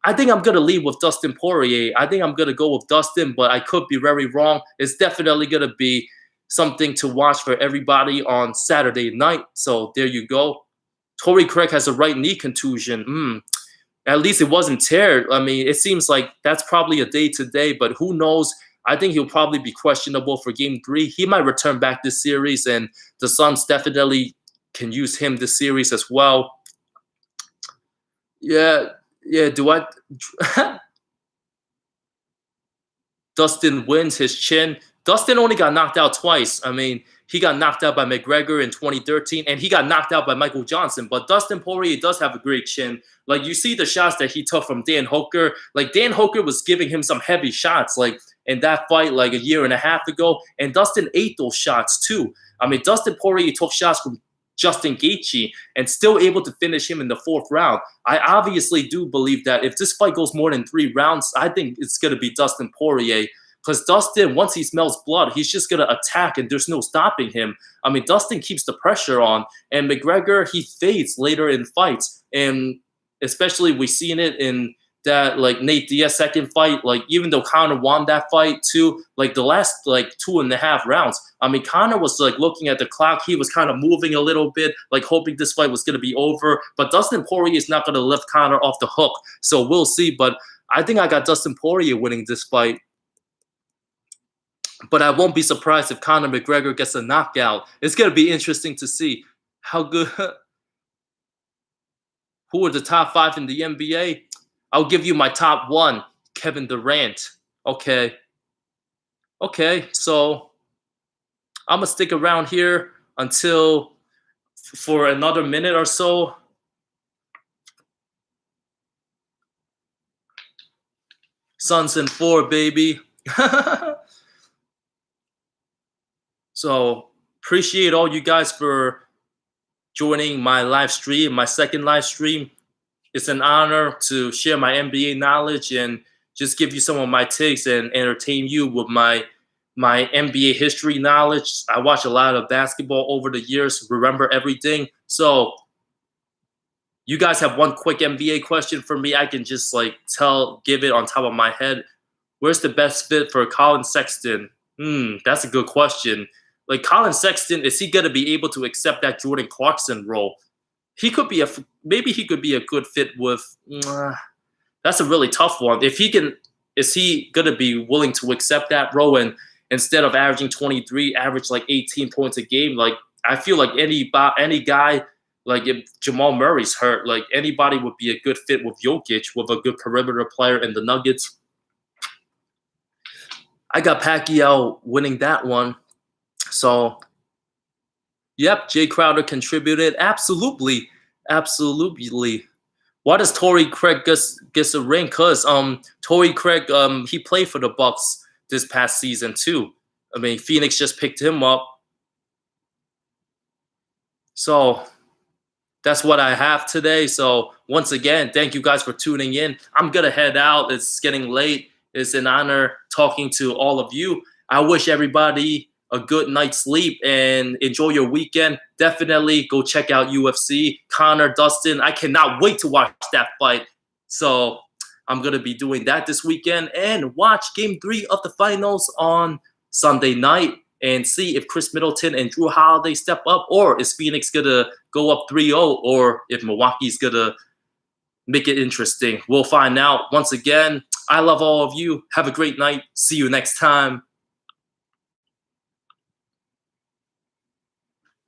I think I'm going to leave with Dustin Poirier. I think I'm going to go with Dustin, but I could be very wrong. It's definitely going to be something to watch for everybody on Saturday night. So there you go. Torrey Craig has a right knee contusion. At least it wasn't tear. I mean, it seems like that's probably a day-to-day, but who knows? I think he'll probably be questionable for Game 3. He might return back this series, and the Suns definitely can use him this series as well. Yeah, do I... Dustin wins his chin. Dustin only got knocked out twice. I mean, he got knocked out by McGregor in 2013, and he got knocked out by Michael Johnson. But Dustin Poirier does have a great chin. You see the shots that he took from Dan Hooker. Dan Hooker was giving him some heavy shots, in that fight, a year and a half ago. And Dustin ate those shots, too. I mean, Dustin Poirier took shots from Justin Gaethje and still able to finish him in the 4th round. I obviously do believe that if this fight goes more than 3 rounds, I think it's going to be Dustin Poirier. Because Dustin, once he smells blood, he's just going to attack and there's no stopping him. I mean, Dustin keeps the pressure on. And McGregor, he fades later in fights. And especially we've seen it in that Nate Diaz second fight. Even though Conor won that fight too, the last 2.5 rounds, I mean, Conor was looking at the clock. He was kind of moving a little bit, hoping this fight was going to be over. But Dustin Poirier is not going to lift Conor off the hook. So we'll see. But I think I got Dustin Poirier winning this fight. But I won't be surprised if Conor McGregor gets a knockout. It's going to be interesting to see how good. Who are the top 5 in the NBA? I'll give you my top 1, Kevin Durant. Okay, so I'm going to stick around here until for another minute or so. Suns in 4, baby. So appreciate all you guys for joining my live stream, my second live stream. It's an honor to share my NBA knowledge and just give you some of my takes and entertain you with my NBA history knowledge. I watch a lot of basketball over the years, remember everything. So you guys have one quick NBA question for me. I can just give it on top of my head. Where's the best fit for Colin Sexton? That's a good question. Like, Colin Sexton, is he gonna be able to accept that Jordan Clarkson role? Maybe he could be a good fit with. That's a really tough one. If he can, is he gonna be willing to accept that role and instead of averaging 23, average like 18 points a game? Like, I feel like any guy, like if Jamal Murray's hurt, like anybody would be a good fit with Jokic, with a good perimeter player in the Nuggets. I got Pacquiao winning that one. So, yep, Jay Crowder contributed. Absolutely. Why does Torrey Craig gets a ring? Because Torrey Craig, he played for the Bucks this past season too. I mean, Phoenix just picked him up. So that's what I have today. So once again, thank you guys for tuning in. I'm going to head out. It's getting late. It's an honor talking to all of you. I wish everybody a good night's sleep and enjoy your weekend. Definitely go check out UFC. Conor, Dustin, I cannot wait to watch that fight. So I'm going to be doing that this weekend and watch Game 3 of the finals on Sunday night and see if Chris Middleton and Drew Holiday step up, or is Phoenix going to go up 3-0, or if Milwaukee's going to make it interesting. We'll find out. Once again, I love all of you. Have a great night. See you next time.